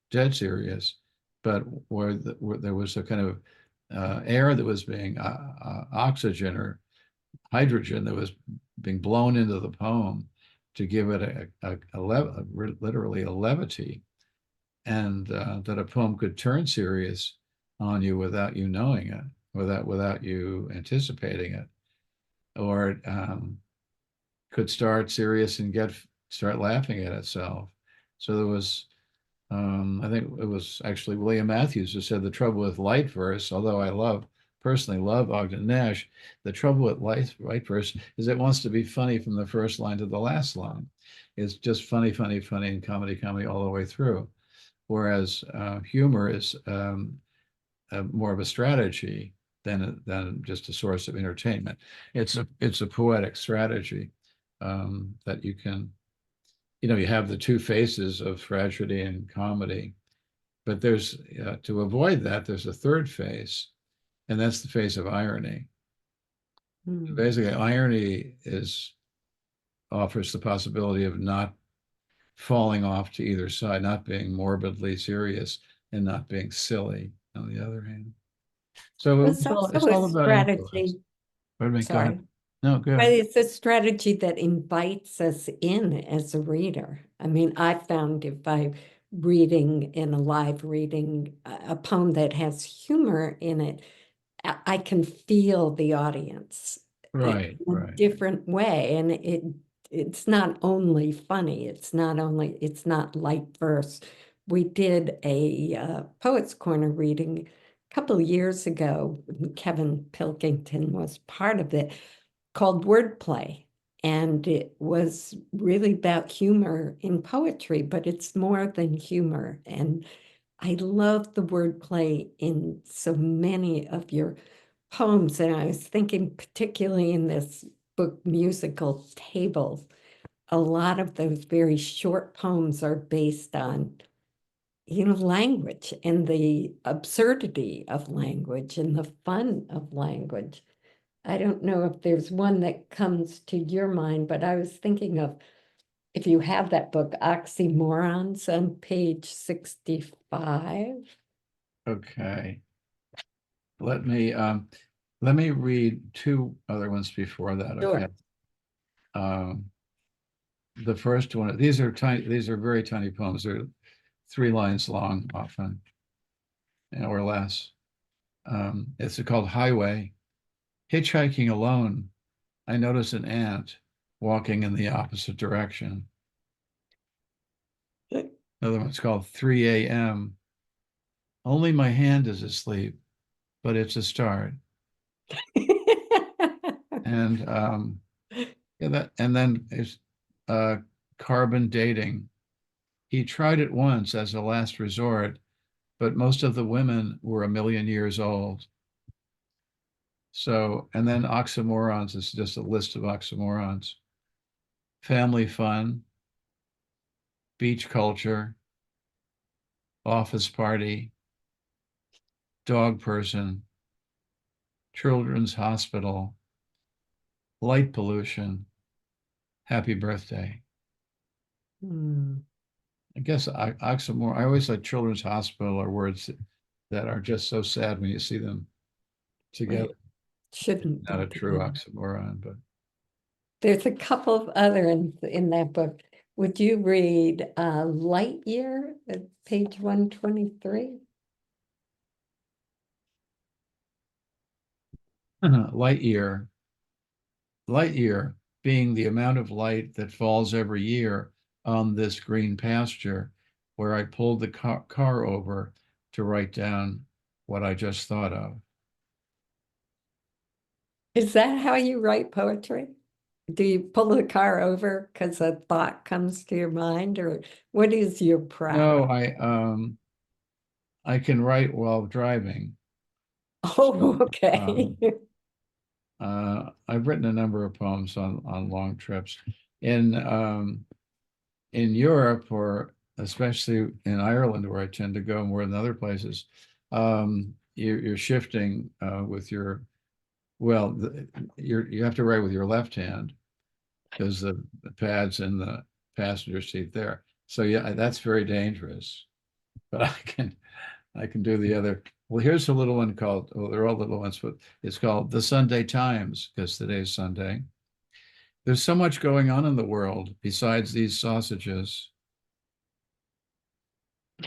dead serious, but where there was a kind of air that was being oxygen or hydrogen that was being blown into the poem to give it literally a levity, and that a poem could turn serious on you without you knowing it, without you anticipating it, or could start serious and start laughing at itself. So there was, I think it was actually William Matthews who said the trouble with light verse, although I personally love Ogden Nash, the trouble with light verse is it wants to be funny from the first line to the last line. It's just funny, funny, funny, and comedy, comedy all the way through. Whereas humor is more of a strategy than just a source of entertainment. It's a poetic strategy that you can, you have the two faces of tragedy and comedy, but there's to avoid that, there's a third face, and that's the face of irony. Basically, irony offers the possibility of not falling off to either side, not being morbidly serious and not being silly on the other hand. So It's it's also a all about influence. strategy. Pardon me, go ahead. Sorry. No, go But ahead. it's a strategy that invites us in as a reader. I mean, I found if I'm reading in a live reading a poem that has humor in it, I can feel the audience in Right, a right. different way. And it's not only funny, it's not light verse. We did a Poets Corner reading a couple of years ago. Kevin Pilkington was part of it, called Wordplay. And it was really about humor in poetry, but it's more than humor. And I love the wordplay in so many of your poems. And I was thinking, particularly in this book, Musical Tables, a lot of those very short poems are based on, language and the absurdity of language and the fun of language. I don't know if there's one that comes to your mind, but I was thinking of, if you have that book, Oxymorons on page 65. Okay. Let me read two other ones before that, okay? Sure. Um, the first one, these are very tiny poems. They're 3 lines long often, or less. It's called Highway. Hitchhiking alone, I notice an ant walking in the opposite direction. Another one's called 3 a.m. Only my hand is asleep, but it's a start. And yeah, and then is uh, carbon dating. He tried it once as a last resort, but most of the women were a million years old. So, and then oxymorons is just a list of oxymorons. Family fun, beach culture, office party, dog person, children's hospital, light pollution, happy birthday. Hmm. I guess oxymoron, I always like children's hospital are words that are just so sad when you see them together. Right. Shouldn't Not be a true together. oxymoron, but There's a couple of other in that book. Would you read Light Year at page 123? light year, light year being the amount of light that falls every year on this green pasture where I pulled the car over to write down what I just thought of. Is that how you write poetry? Do you pull the car over because a thought comes to your mind, or what is your No, practice? I can write while driving. Oh, So okay. I've written a number of poems on long trips. In in Europe, or especially in Ireland, where I tend to go more than other places, you're shifting with your well, you have to write with your left hand because the pad's in the passenger seat there. So yeah, that's very dangerous. But I can do the other. Well, here's a little one called, oh, they're all little ones, but it's called The Sunday Times because today's Sunday. There's so much going on in the world besides these sausages.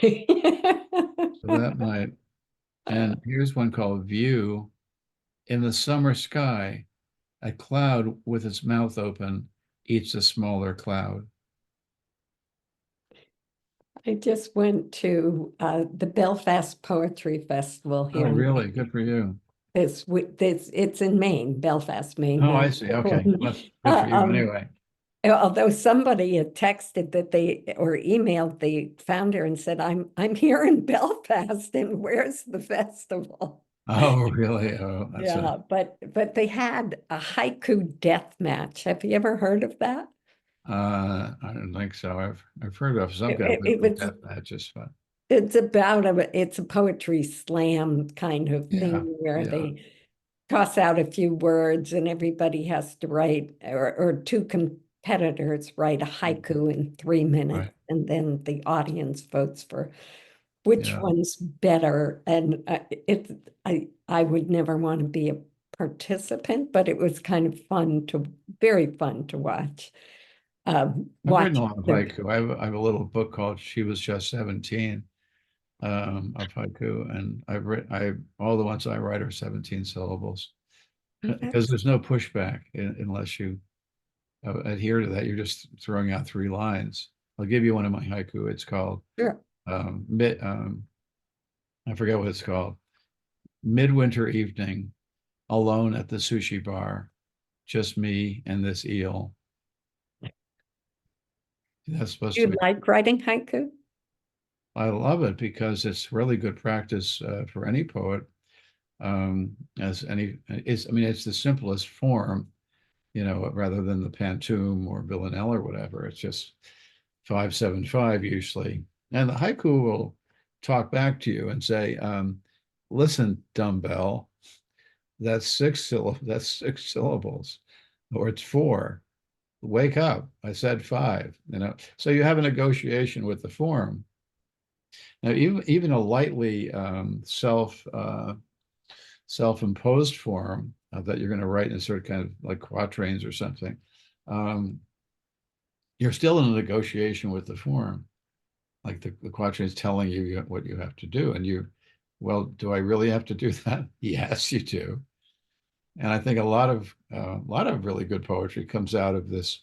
So that might, and here's one called View. In the summer sky, a cloud with its mouth open eats a smaller cloud. I just went to the Belfast Poetry Festival Oh, here in really? Good Maine. for you. It's in Maine, Belfast, Maine, Oh, not I see. Okay. Portland. Well, good Uh, for you um, anyway. although somebody had texted that they or emailed the founder and said, I'm here in Belfast and where's the festival? Oh, really? Oh, that's a, Yeah, but they had a haiku death match. Have you ever heard of that? I don't think so. I've heard of some It, kind it, it of was death matches, but it's a poetry slam kind of thing yeah, where yeah, they toss out a few words and everybody has to write, or two competitors write a haiku in 3 minutes, right. and then the audience votes for which Yeah. one's better. And I would never want to be a participant, but it was kind of very fun to watch. I've written Watch a lot of the haiku. I have a little book called She Was Just 17 of haiku, and I all the ones I write are 17 syllables because that's there's no pushback unless you adhere to that. You're just throwing out 3 lines. I'll give you one of my haiku. It's called sure. um, mid, um, I forget what it's called. Midwinter evening, alone at the sushi bar, just me and this eel. That's supposed to You be. like writing haiku? I love it because it's really good practice for any poet. As any, it's I mean it's the simplest form, rather than the Pantoum or Villanelle or whatever. It's just 5 7 5 usually, and the haiku will talk back to you and say, "Listen, dumbbell, that's 6 syllables, or it's 4. Wake up! I said 5." So you have a negotiation with the form. Now, even a lightly self-imposed form that you're going to write in a sort of kind of like quatrains or something, um, you're still in a negotiation with the form. Like the quatrains telling you what you have to do, and well, do I really have to do that? Yes, you do. And I think a lot of really good poetry comes out of this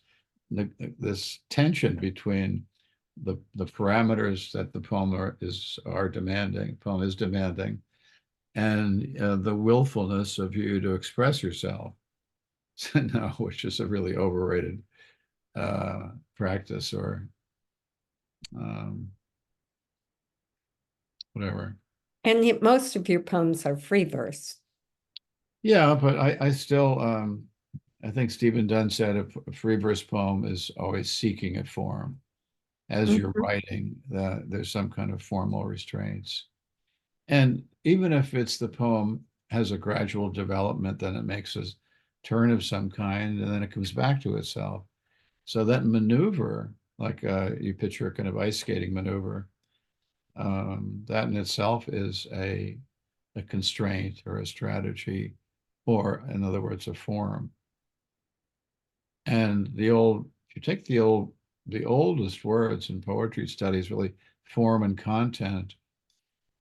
tension between the parameters that the poem is demanding, and the willfulness of you to express yourself. No, which is a really overrated practice, or um, whatever. And yet most of your poems are free verse. Yeah, but I still I think Stephen Dunn said a free verse poem is always seeking a form. As you're Mhm. writing, there's some kind of formal restraints. And even if it's the poem has a gradual development, then it makes a turn of some kind, and then it comes back to itself. So that maneuver, like you picture a kind of ice skating maneuver, that in itself is a constraint or a strategy, or in other words, a form. And if you take the oldest words in poetry studies, really form and content.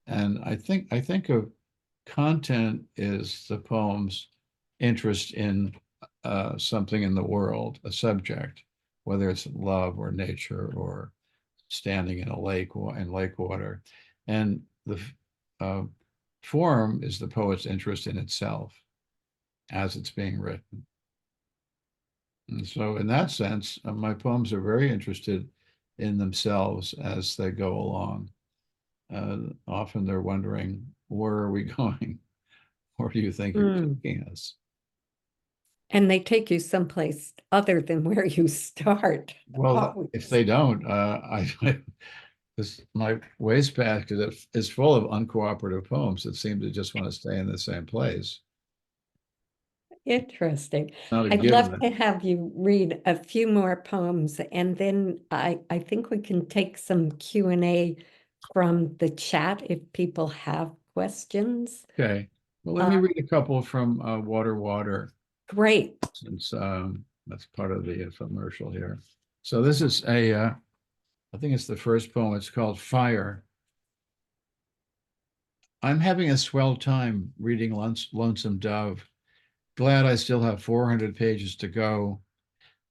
And I think of content is the poem's interest in something in the world, a subject, whether it's love or nature or standing in a lake or in lake water. And the uh, form is the poet's interest in itself as it's being written. And so, in that sense, my poems are very interested in themselves as they go along. Often they're wondering, where are we going? Where do you think you're Mm. taking us? And they take you someplace other than where you start. Well, if Always. they don't, my wastebasket is full of uncooperative poems that seem to just want to stay in the same place. Interesting. Not a I'd love given. to have you read a few more poems, and then I think we can take some Q&A from the chat if people have questions. Okay. Well, let Uh, me read a couple from Water Water, Great. since that's part of the infomercial here. So this is I think it's the first poem. It's called Fire. I'm having a swell time reading Lonesome Dove. Glad I still have 400 pages to go.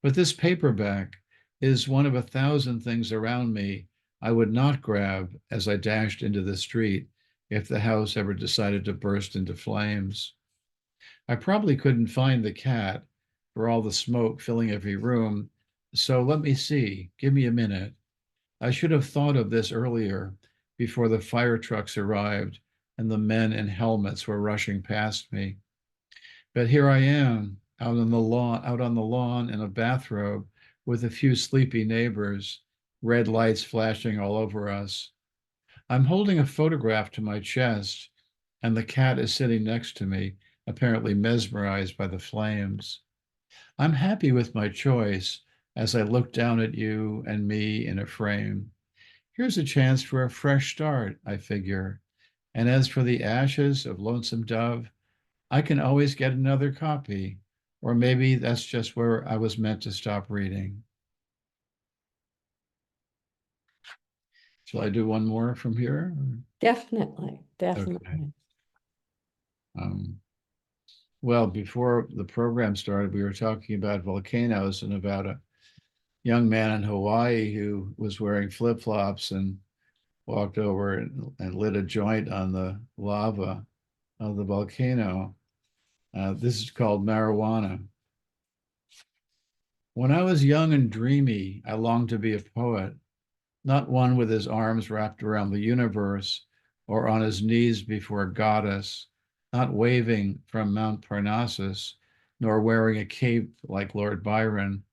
But this paperback is one of 1,000 things around me I would not grab as I dashed into the street if the house ever decided to burst into flames. I probably couldn't find the cat for all the smoke filling every room. So let me see. Give me a minute. I should have thought of this earlier, before the fire trucks arrived and the men in helmets were rushing past me. But here I am, out on the lawn in a bathrobe with a few sleepy neighbors, red lights flashing all over us. I'm holding a photograph to my chest, and the cat is sitting next to me, apparently mesmerized by the flames. I'm happy with my choice as I look down at you and me in a frame. Here's a chance for a fresh start, I figure. And as for the ashes of Lonesome Dove, I can always get another copy. Or maybe that's just where I was meant to stop reading. Shall I do one more from here? Definitely. Okay. Definitely. Um, well, before the program started, we were talking about volcanoes and about a young man in Hawaii who was wearing flip-flops and walked over and lit a joint on the lava of the volcano. This is called marijuana. When I was young and dreamy, I longed to be a poet, not one with his arms wrapped around the universe or on his knees before a goddess, not waving from Mount Parnassus, nor wearing a cape like Lord Byron,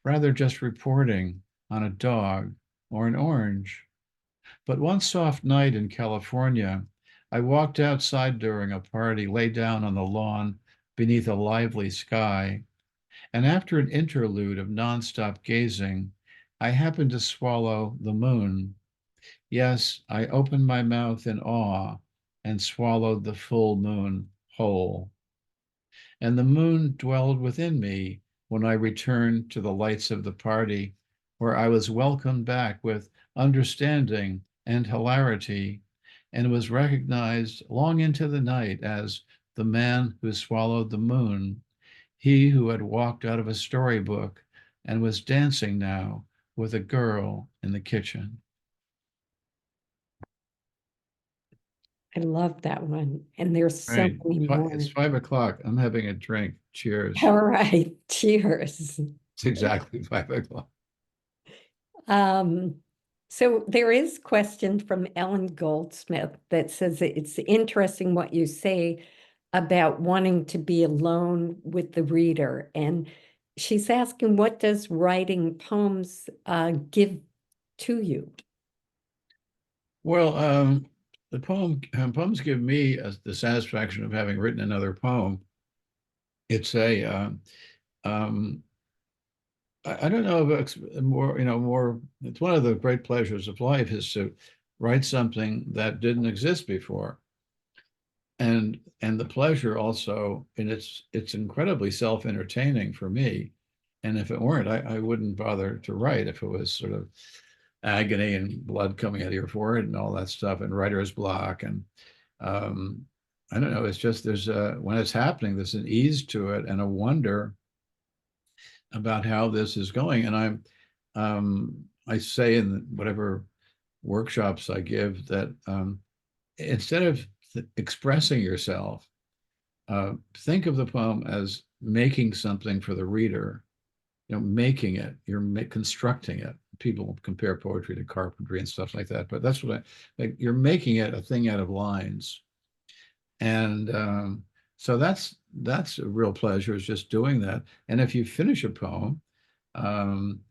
rather just reporting on a dog or an orange. But one soft night in California, I walked outside during a party, lay down on the lawn beneath a lively sky, and after an interlude of nonstop gazing, I happened to swallow the moon. Yes, I opened my mouth in awe and swallowed the full moon whole. And the moon dwelled within me when I returned to the lights of the party, where I was welcomed back with understanding and hilarity, and was recognized long into the night as the man who swallowed the moon, he who had walked out of a storybook and was dancing now with a girl in the kitchen. I love that one. And there's so Right. many It's more. 5 o'clock. I'm having a drink. Cheers. All right. Cheers. It's exactly 5 o'clock. Um, so there is a question from Ellen Goldsmith that says it's interesting what you say about wanting to be alone with the reader. And she's asking, what does writing poems give to you? Well, the poems give me the satisfaction of having written another poem. It's a um, I don't know if it's more. It's one of the great pleasures of life is to write something that didn't exist before, and the pleasure also, and it's incredibly self-entertaining for me. And if it weren't, I wouldn't bother to write if it was sort of agony and blood coming out of your forehead and all that stuff and writer's block and um, I don't know. It's just there's a when it's happening, there's an ease to it and a wonder about how this is going. And I say in whatever workshops I give that instead of expressing yourself, think of the poem as making something for the reader. Making it, you're constructing it. People compare poetry to carpentry and stuff like that, but that's what like. You're making it a thing out of lines, and so that's a real pleasure is just doing that. And if you finish a poem, um,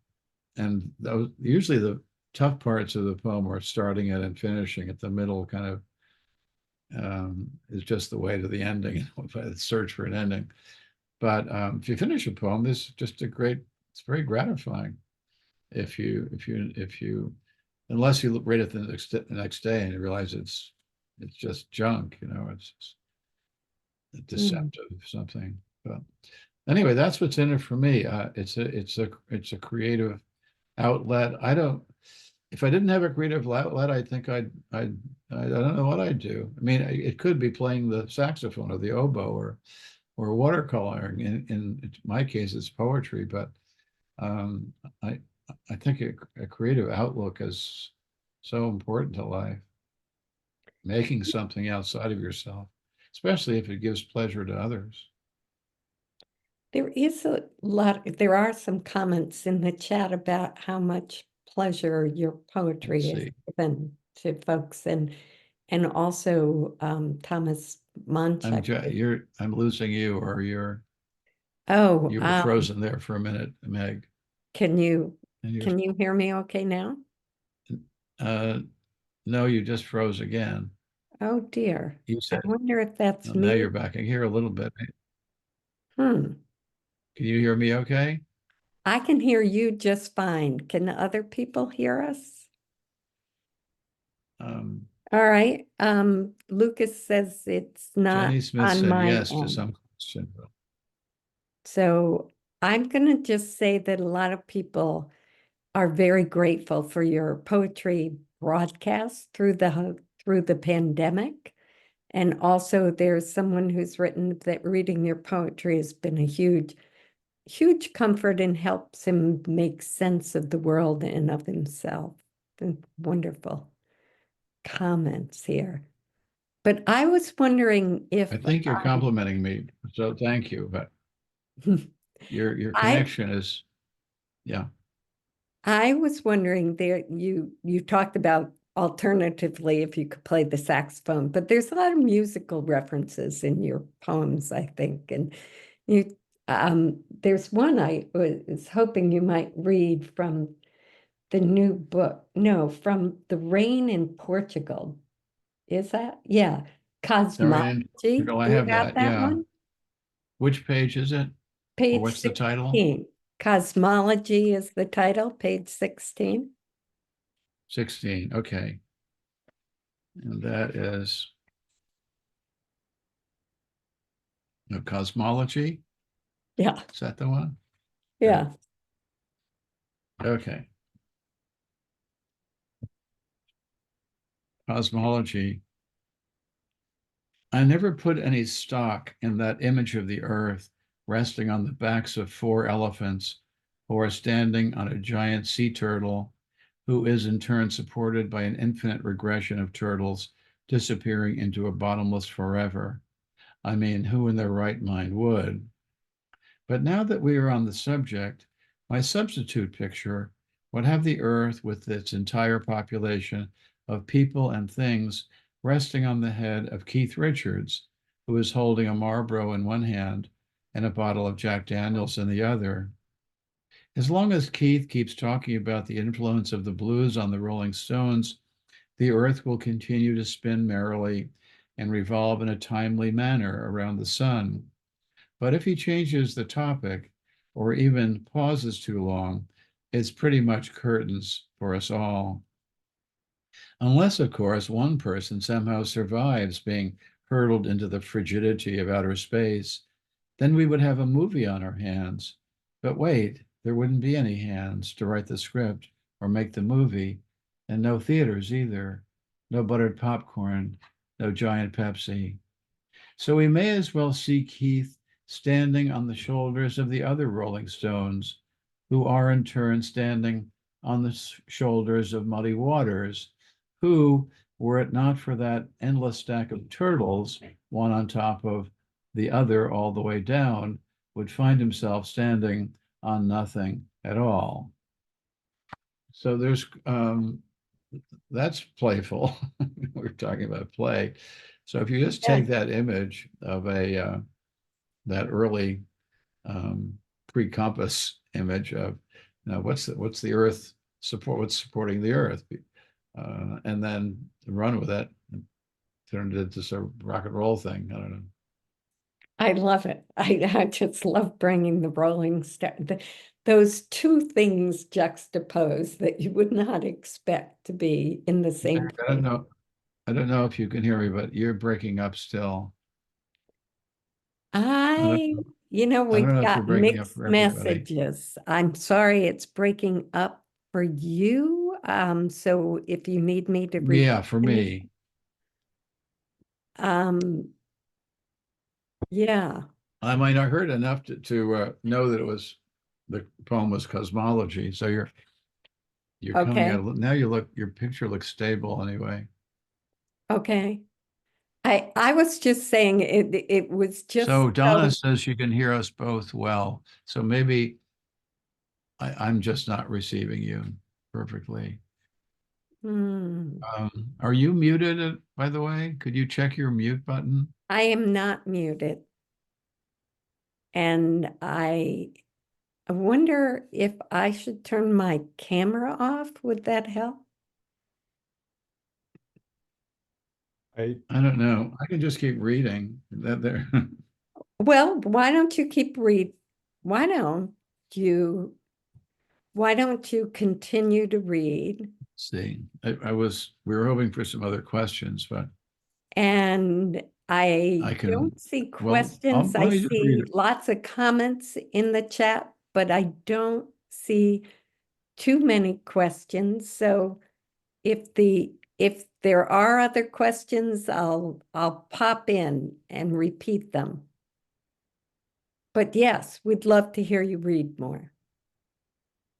and those usually the tough parts of the poem are starting it and finishing it. The middle kind of is just the way to the ending, the search for an ending. But if you finish a poem, this is just a great. It's very gratifying. If you unless you read it the next day and you realize it's just junk, it's Mm. deceptive something. But anyway, that's what's in it for me. It's a creative outlet. I don't. If I didn't have a creative outlet, I think I don't know what I'd do. I mean, it could be playing the saxophone or the oboe or watercoloring. In my case, it's poetry, but um, I I think a creative outlook is so important to life. Making something outside of yourself, especially if it gives pleasure to others. There are some comments in the chat about how much pleasure your Let's poetry has see. given to folks, and also Thomas Monchuk. I'm losing you, or Oh, you were frozen there for a minute, Meg. can you And you're can you hear me okay now? uh, no, you just froze again. Oh dear. You I said, wonder if that's well, now me. you're back. I can hear a little bit. Hmm. Can you hear me okay? I can hear you just fine. Can the other people hear us? Um, All right. Lucas says it's not Jenny Smith on said my yes to end. some question. So I'm going to just say that a lot of people are very grateful for your poetry broadcast through the pandemic. And also there's someone who's written that reading your poetry has been a huge comfort and helps him make sense of the world and of himself. And wonderful comments here. But I was wondering if I think you're complimenting me, so thank you. But your I connection is, yeah. I was wondering there you talked about alternatively if you could play the saxophone, but there's a lot of musical references in your poems, I think. And you there's one I was hoping you might read from the new book. No, from The Rain in Portugal. Is that? Yeah. Noreen, Cosmology. I Do you have have that. that Yeah. one? Which page is it? Or Page what's the title? 16. Cosmology is the title, page 16. 16. Okay. And that is cosmology. Yeah. Is that the one? Okay. Yeah. Okay. Cosmology. I never put any stock in that image of the earth resting on the backs of four elephants who are standing on a giant sea turtle, who is in turn supported by an infinite regression of turtles disappearing into a bottomless forever. I mean, who in their right mind would? But now that we are on the subject, my substitute picture would have the earth with its entire population of people and things resting on the head of Keith Richards, who is holding a Marlboro in one hand and a bottle of Jack Daniels in the other. As long as Keith keeps talking about the influence of the blues on the Rolling Stones, the earth will continue to spin merrily and revolve in a timely manner around the sun. But if he changes the topic or even pauses too long, it's pretty much curtains for us all. Unless, of course, one person somehow survives being hurtled into the frigidity of outer space, then we would have a movie on our hands. But wait, there wouldn't be any hands to write the script or make the movie, and no theaters either. No buttered popcorn, no giant Pepsi. So we may as well see Keith standing on the shoulders of the other Rolling Stones, who are in turn standing on the shoulders of Muddy Waters, who, were it not for that endless stack of turtles, one on top of the other all the way down, would find himself standing on nothing at all. So that's playful. We're talking about play. So if you just Yeah. take that image of that early pre-compass image of, what's the Earth support, what's supporting the Earth, and then run with it, and turn it into some rock and roll thing. I don't know. I love it. I just love bringing the Rolling Stone, those two things juxtaposed that you would not expect to be in the same I don't place. know. I don't know if you can hear me, but you're breaking up still. I don't I, know. I don't we've know if you're got breaking up mixed for everybody. messages. I'm sorry it's breaking up for you. So if you need me to repeat Yeah, for anything, me. um, yeah, I might not heard enough to know that the poem was cosmology. So you're coming okay, out now. Your picture looks stable anyway. okay. I was just saying it was just So Donna so, says she can hear us both well. So maybe I'm just not receiving you perfectly. hmm, Are you muted, by the way? Could you check your mute button? I am not muted. And I wonder if I should turn my camera off. Would that help? I don't know. I can just keep reading that there. Well, why don't you keep read? Why don't you why don't you continue to read? See, we were hoping for some other questions, but And I I can, don't see well, questions. I let me just read see it. lots of comments in the chat, but I don't see too many questions. So if there are other questions, I'll pop in and repeat them. But yes, we'd love to hear you read more.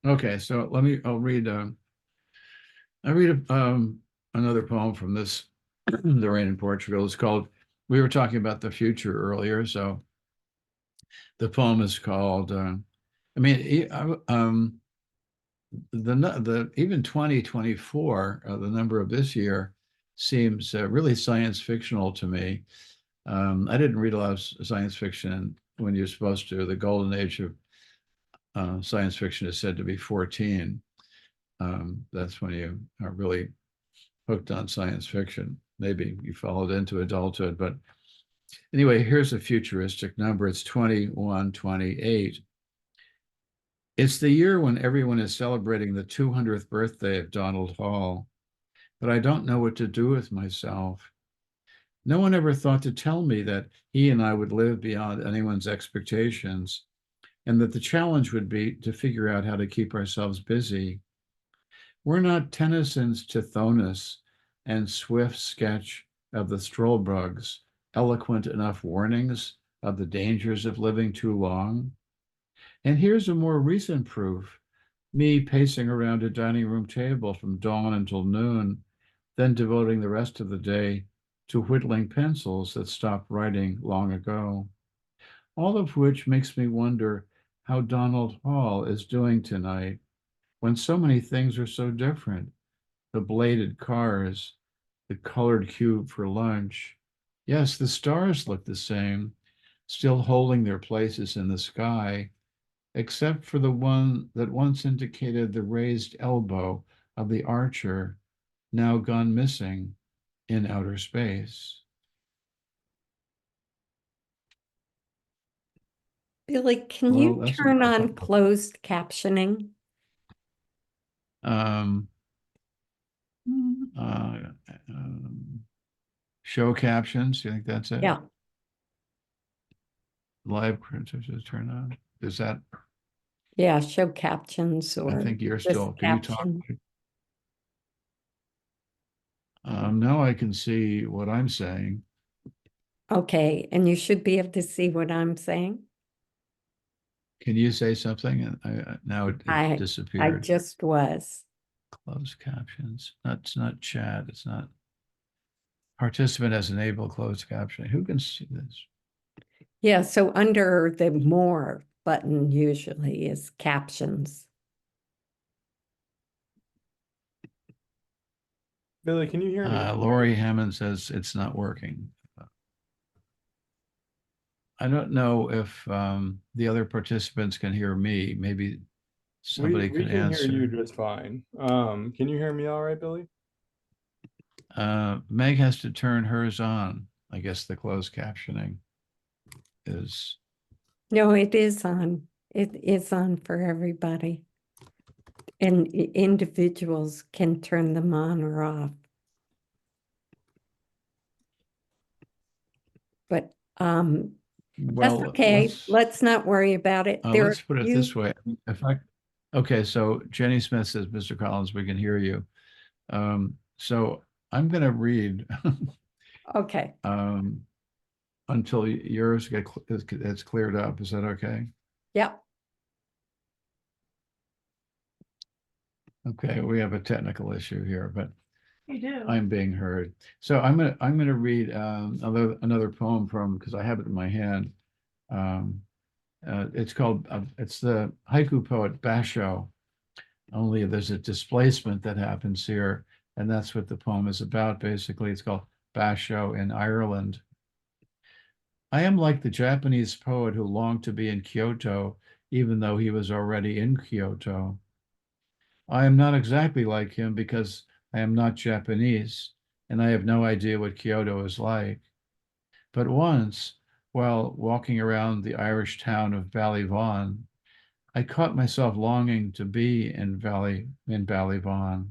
Okay, so I read another poem from this, The Rain in Portugal. It's called, we were talking about the future earlier. So the poem is called, I mean, the even 2024, the number of this year seems really science fictional to me. I didn't read a lot of science fiction when you're supposed to. The golden age of science fiction is said to be 14. That's when you are really hooked on science fiction. Maybe you followed into adulthood, but anyway, here's a futuristic number. It's 2128. It's the year when everyone is celebrating the 200th birthday of Donald Hall, but I don't know what to do with myself. No one ever thought to tell me that he and I would live beyond anyone's expectations, and that the challenge would be to figure out how to keep ourselves busy. We're not Tennyson's Tithonus and Swift's sketch of the Strollbugs, eloquent enough warnings of the dangers of living too long. And here's a more recent proof, me pacing around a dining room table from dawn until noon, then devoting the rest of the day to whittling pencils that stopped writing long ago. All of which makes me wonder how Donald Hall is doing tonight when so many things are so different. The bladed cars, the colored cube for lunch. Yes, the stars look the same, still holding their places in the sky, except for the one that once indicated the raised elbow of the archer, now gone missing in outer space. Billy, can Well, you that's turn on closed captioning? um, uh, show captions. You think that's it? Yeah, Live printers is turned on. Is that? yeah, show captions I or think you're just still. Can you talk? caption. Now I can see what I'm saying. Okay, and you should be able to see what I'm saying. Can you say something? And now it I disappeared. just was. Closed captions. That's not chat. It's not. Participant has enabled closed captioning. Who can see this? Yeah, so under the more button usually is captions. Billy, can you hear me? Lori Hammond says it's not working. I don't know if the other participants can hear me. Maybe somebody We could can hear you answer. just fine. Can you hear me all right, Billy? Meg has to turn hers on. I guess the closed captioning is. No, it is on. It is on for everybody. And individuals can turn them on or off. But that's Well, okay. Let's not worry about it. There are let's put it this way. If I, okay, so Jenny Smith says, Mr. Collins, we can hear you. So I'm going to read okay. until yours it's cleared up. Is that okay? Yep. Okay, we have a technical issue here, but You do. I'm being heard. So I'm gonna read another poem from because I have it in my hand. Um, it's called it's the haiku poet Basho. Only there's a displacement that happens here, and that's what the poem is about. Basically, it's called Basho in Ireland. I am like the Japanese poet who longed to be in Kyoto, even though he was already in Kyoto. I am not exactly like him because I am not Japanese and I have no idea what Kyoto is like. But once, while walking around the Irish town of Ballyvaughan, I caught myself longing to be in Ballyvaughan.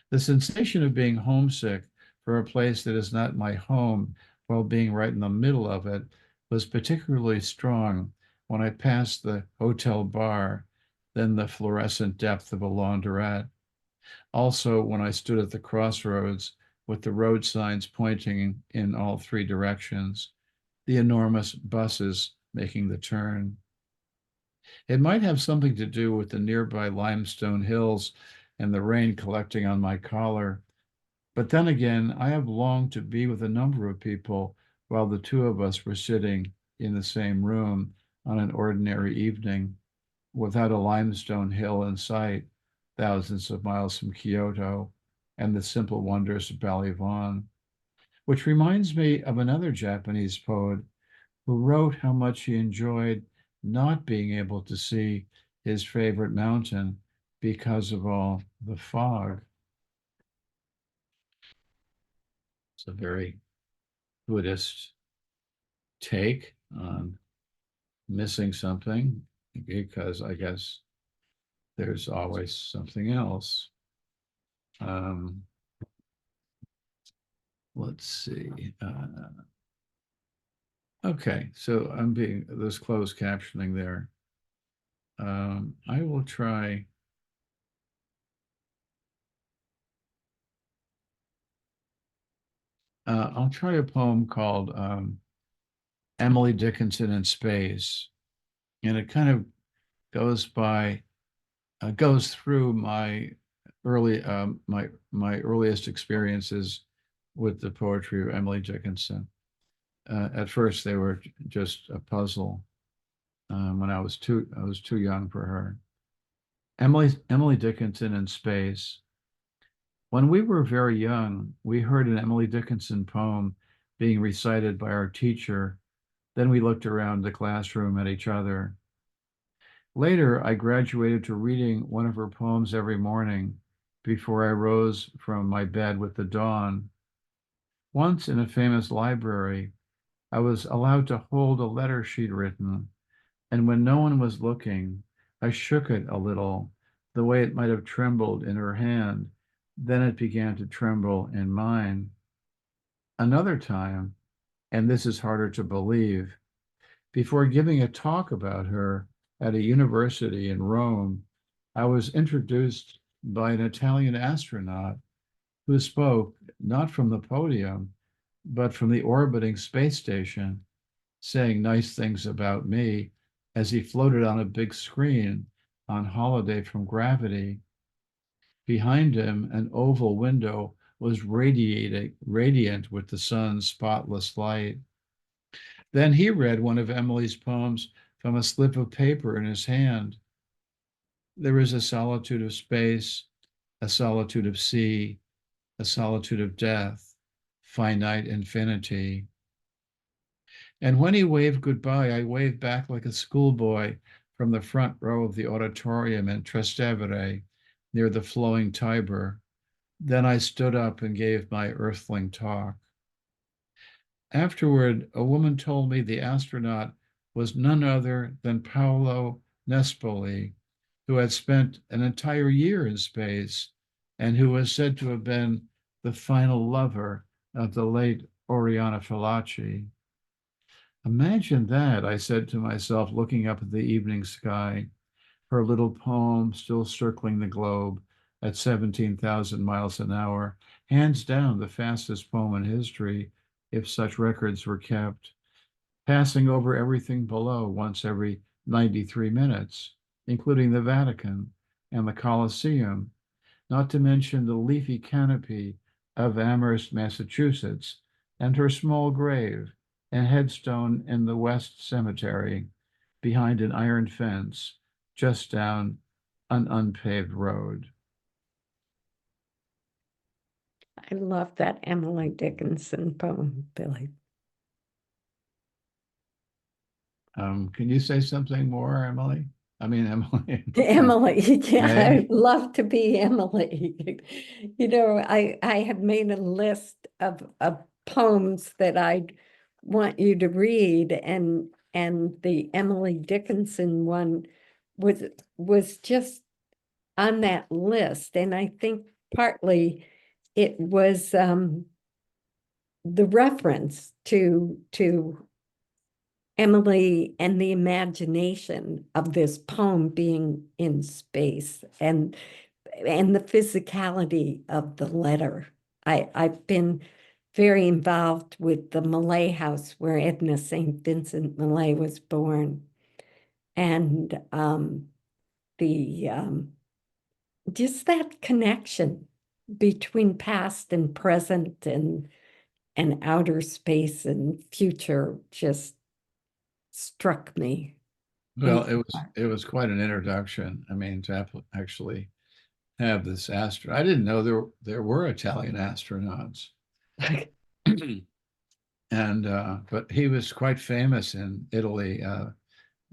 The sensation of being homesick for a place that is not my home while being right in the middle of it was particularly strong when I passed the hotel bar, then the fluorescent depth of a laundrette. Also, when I stood at the crossroads with the road signs pointing in all three directions, the enormous buses making the turn. It might have something to do with the nearby limestone hills and the rain collecting on my collar. But then again, I have longed to be with a number of people while the two of us were sitting in the same room on an ordinary evening without a limestone hill in sight, thousands of miles from Kyoto and the simple wonders of Ballyvaughan, which reminds me of another Japanese poet who wrote how much he enjoyed not being able to see his favorite mountain because of all the fog. It's a very Buddhist take on missing something because I guess there's always something else. Um, let's see. Okay, so I'm being this closed captioning there. I will try. I'll try a poem called Emily Dickinson in Space, and it kind of goes by goes through my early my earliest experiences with the poetry of Emily Dickinson. At first, they were just a puzzle. When I was too young for her. Emily Dickinson in Space. When we were very young, we heard an Emily Dickinson poem being recited by our teacher. Then we looked around the classroom at each other. Later, I graduated to reading one of her poems every morning before I rose from my bed with the dawn. Once in a famous library, I was allowed to hold a letter she'd written, and when no one was looking, I shook it a little, the way it might have trembled in her hand. Then it began to tremble in mine. Another time, and this is harder to believe, before giving a talk about her at a university in Rome, I was introduced by an Italian astronaut who spoke not from the podium, but from the orbiting space station, saying nice things about me as he floated on a big screen on holiday from gravity. Behind him, an oval window was radiant with the sun's spotless light. Then he read one of Emily's poems from a slip of paper in his hand. There is a solitude of space, a solitude of sea, a solitude of death, finite infinity. And when he waved goodbye, I waved back like a schoolboy from the front row of the auditorium in Trastevere, near the flowing Tiber. Then I stood up and gave my earthling talk. Afterward, a woman told me the astronaut was none other than Paolo Nespoli, who had spent an entire year in space and who was said to have been the final lover of the late Oriana Fallaci. Imagine that, I said to myself, looking up at the evening sky, her little poem still circling the globe at 17,000 miles an hour, hands down the fastest poem in history, if such records were kept, passing over everything below once every 93 minutes, including the Vatican and the Colosseum, not to mention the leafy canopy of Amherst, Massachusetts, and her small grave and headstone in the West Cemetery behind an iron fence just down an unpaved road. I love that Emily Dickinson poem, Billy. Can you say something more, Emily? I mean, Emily. Emily, yeah, Meg? I'd love to be Emily. You know, I have made a list of poems that I'd want you to read, and the Emily Dickinson one was just on that list, and I think partly it was the reference to Emily and the imagination of this poem being in space and the physicality of the letter. I've been very involved with the Millay house where Edna St. Vincent Millay was born. And just that connection between past and present and outer space and future just struck me. Well, it was quite an introduction. I mean, to actually have this I didn't know there were Italian astronauts. And but he was quite famous in Italy,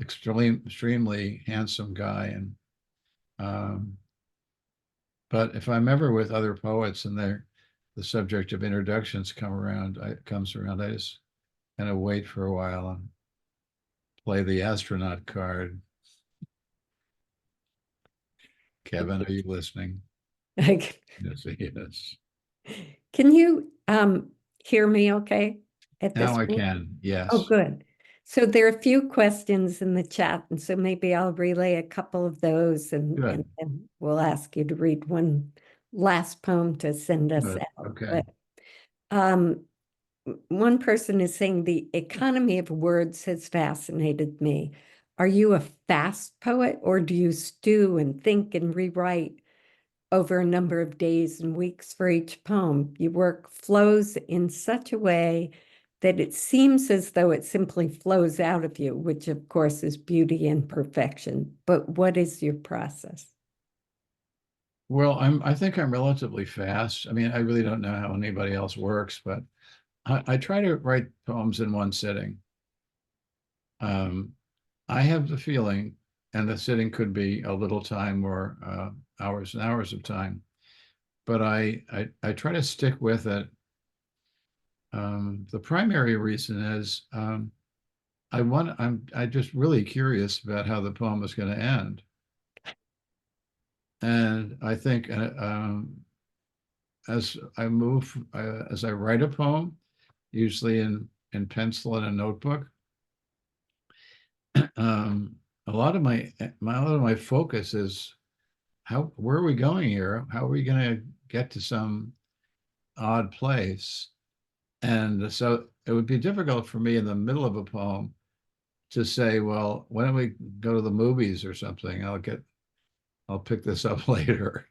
extremely handsome guy. And but if I'm ever with other poets and the subject of introductions comes around, I just kind of wait for a while and play the astronaut card. Kevin, are you listening? Yes, he is. Can you hear me okay at this Now I point? can, yes. Oh, good. So there are a few questions in the chat, and so maybe I'll relay a couple of those, and then we'll ask you to read one last poem to send us Good. out. Okay. But one person is saying the economy of words has fascinated me. Are you a fast poet, or do you stew and think and rewrite over a number of days and weeks for each poem? Your work flows in such a way that it seems as though it simply flows out of you, which of course is beauty and perfection. But what is your process? Well, I think I'm relatively fast. I mean, I really don't know how anybody else works, but I try to write poems in one sitting. I have the feeling, and the sitting could be a little time or hours and hours of time, but I try to stick with it. The primary reason is I'm just really curious about how the poem is going to end. And I think as as I write a poem, usually in pencil and a notebook, a lot of my focus is where are we going here? How are we going to get to some odd place? And so it would be difficult for me in the middle of a poem to say, well, why don't we go to the movies or something? I'll pick this up later.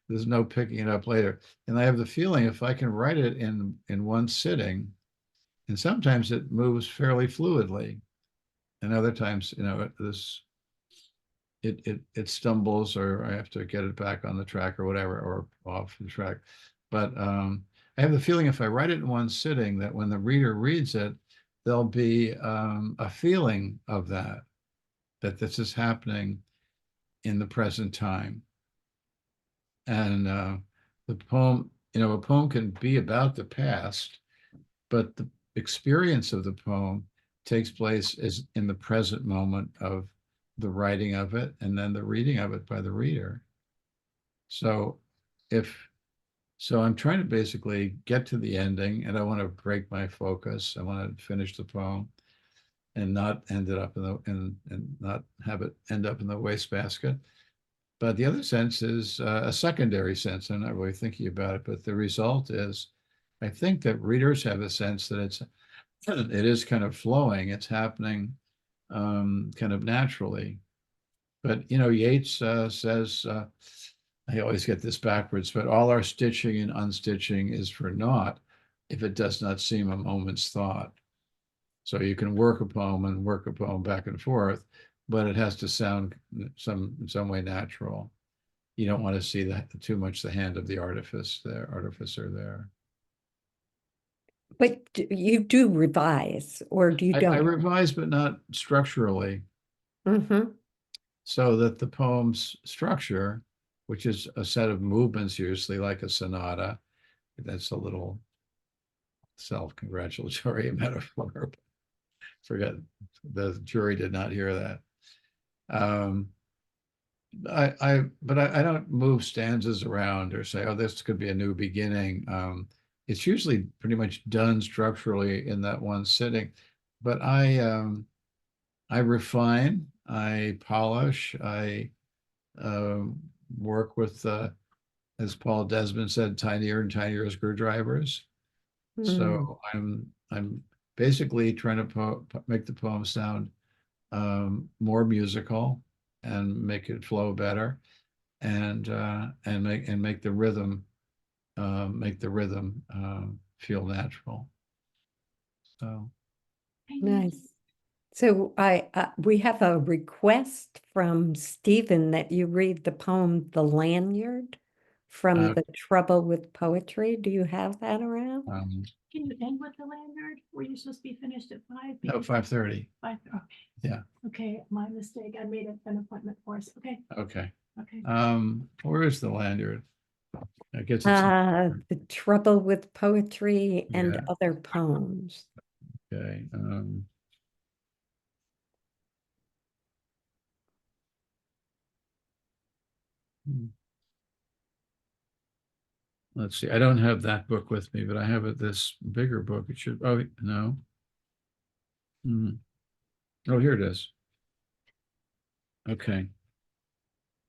There's no picking it up later. And I have the feeling if I can write it in one sitting, and sometimes it moves fairly fluidly, and other times, it stumbles, or I have to get it back on the track or whatever, or off the track. But I have the feeling if I write it in one sitting, that when the reader reads it, there'll be a feeling of that this is happening in the present time. And the poem, a poem can be about the past, but the experience of the poem takes place is in the present moment of the writing of it and then the reading of it by the reader. So I'm trying to basically get to the ending, and I want to break my focus. I want to finish the poem and not end it up and not have it end up in the wastebasket. But the other sense is a secondary sense. I'm not really thinking about it, but the result is, I think that readers have a sense that it is kind of flowing. It's happening kind of naturally. But Yeats says, I always get this backwards, but all our stitching and unstitching is for naught if it does not seem a moment's thought. So you can work a poem and work a poem back and forth, but it has to sound in some way natural. You don't want to see too much the hand of the artificer there. But you do revise, or do you I don't? revise, but not structurally, so that the poem's structure, which is a set of movements, usually like a sonata, that's a little self-congratulatory metaphor. Forget, the jury did not hear that. But I don't move stanzas around or say, oh, this could be a new beginning. It's usually pretty much done structurally in that one sitting. But I refine, I polish, I work with, as Paul Desmond said, tinier and tinier screwdrivers. So I'm basically trying to make the poem sound more musical and make it flow better, and make the rhythm feel natural. So Nice. So we have a request from Stephen that you read the poem "The Lanyard" from The Trouble with Poetry. Do you have that around? Can you end with the lanyard? Were you supposed to be finished at 5? No, 5:30. 5, okay. Yeah. Okay, my mistake. I made an appointment for us. Okay, Okay. okay. Where is the lanyard? I guess it's The Trouble with Poetry and Yeah. Other Poems. okay. Let's see. I don't have that book with me, but I have this bigger book. It should. Oh no. Oh, here it is. Okay.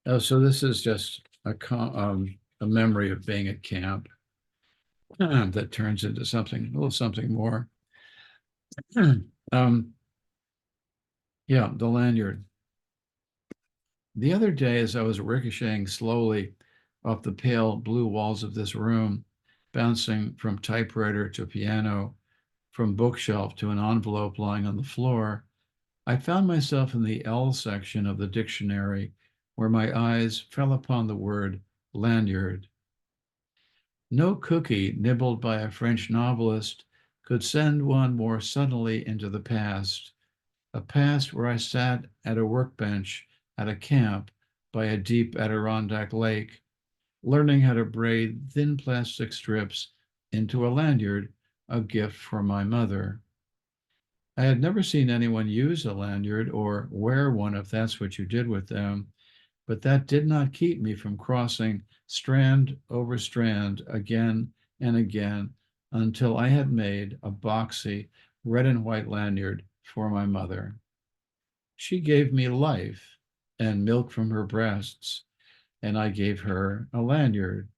Oh, so this is just a memory of being at camp. that turns into something, a little something more. Yeah, the lanyard. The other day, as I was ricocheting slowly off the pale blue walls of this room, bouncing from typewriter to piano, from bookshelf to an envelope lying on the floor, I found myself in the L section of the dictionary, where my eyes fell upon the word lanyard. No cookie nibbled by a French novelist could send one more suddenly into the past, a past where I sat at a workbench at a camp by a deep Adirondack lake, learning how to braid thin plastic strips into a lanyard, a gift from my mother. I had never seen anyone use a lanyard or wear one if that's what you did with them, but that did not keep me from crossing strand over strand again and again until I had made a boxy red and white lanyard for my mother. She gave me life and milk from her breasts, and I gave her a lanyard.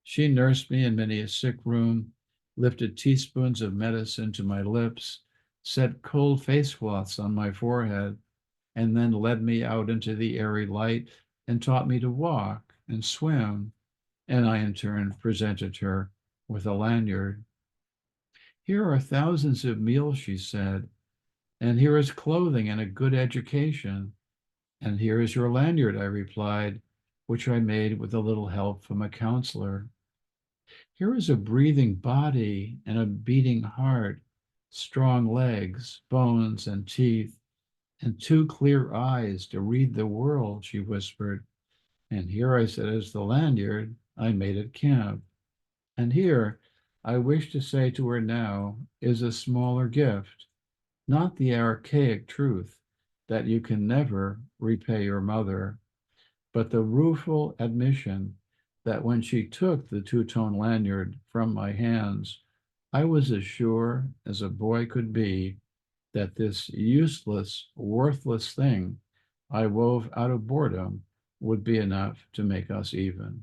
She nursed me in many a sick room, lifted teaspoons of medicine to my lips, set cold face cloths on my forehead, and then led me out into the airy light and taught me to walk and swim. And I, in turn, presented her with a lanyard. Here are thousands of meals, she said, and here is clothing and a good education. And here is your lanyard, I replied, which I made with a little help from a counselor. Here is a breathing body and a beating heart, strong legs, bones, and teeth, and two clear eyes to read the world, she whispered. And here, I said, is the lanyard I made at camp. And here, I wish to say to her now, is a smaller gift, not the archaic truth that you can never repay your mother, but the rueful admission that when she took the two-tone lanyard from my hands, I was as sure as a boy could be that this useless, worthless thing I wove out of boredom would be enough to make us even.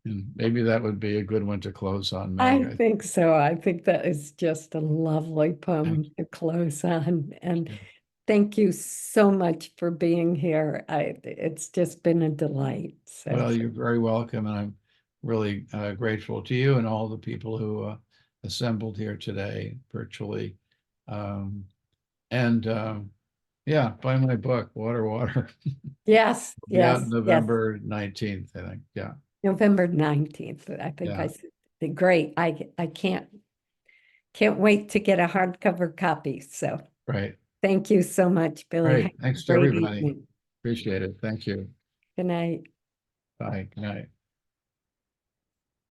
And maybe that would be a good one to close on, Meg. I think so. I think that is just a lovely poem to close on. And thank you so much for being here. It's just been a delight. So. Well, you're very welcome, and I'm really grateful to you and all the people who assembled here today virtually. Yeah, buy my book, Water, Water. Yes, It'll be out yes, November 19th, I think. Yeah. November 19th. I think Yeah. I said, great. I can't wait to get a hardcover copy. So Right. thank you so much, Billy. Great. Have a Thanks to great everybody. evening. Appreciate it. Thank you. Good night. Bye. Good night.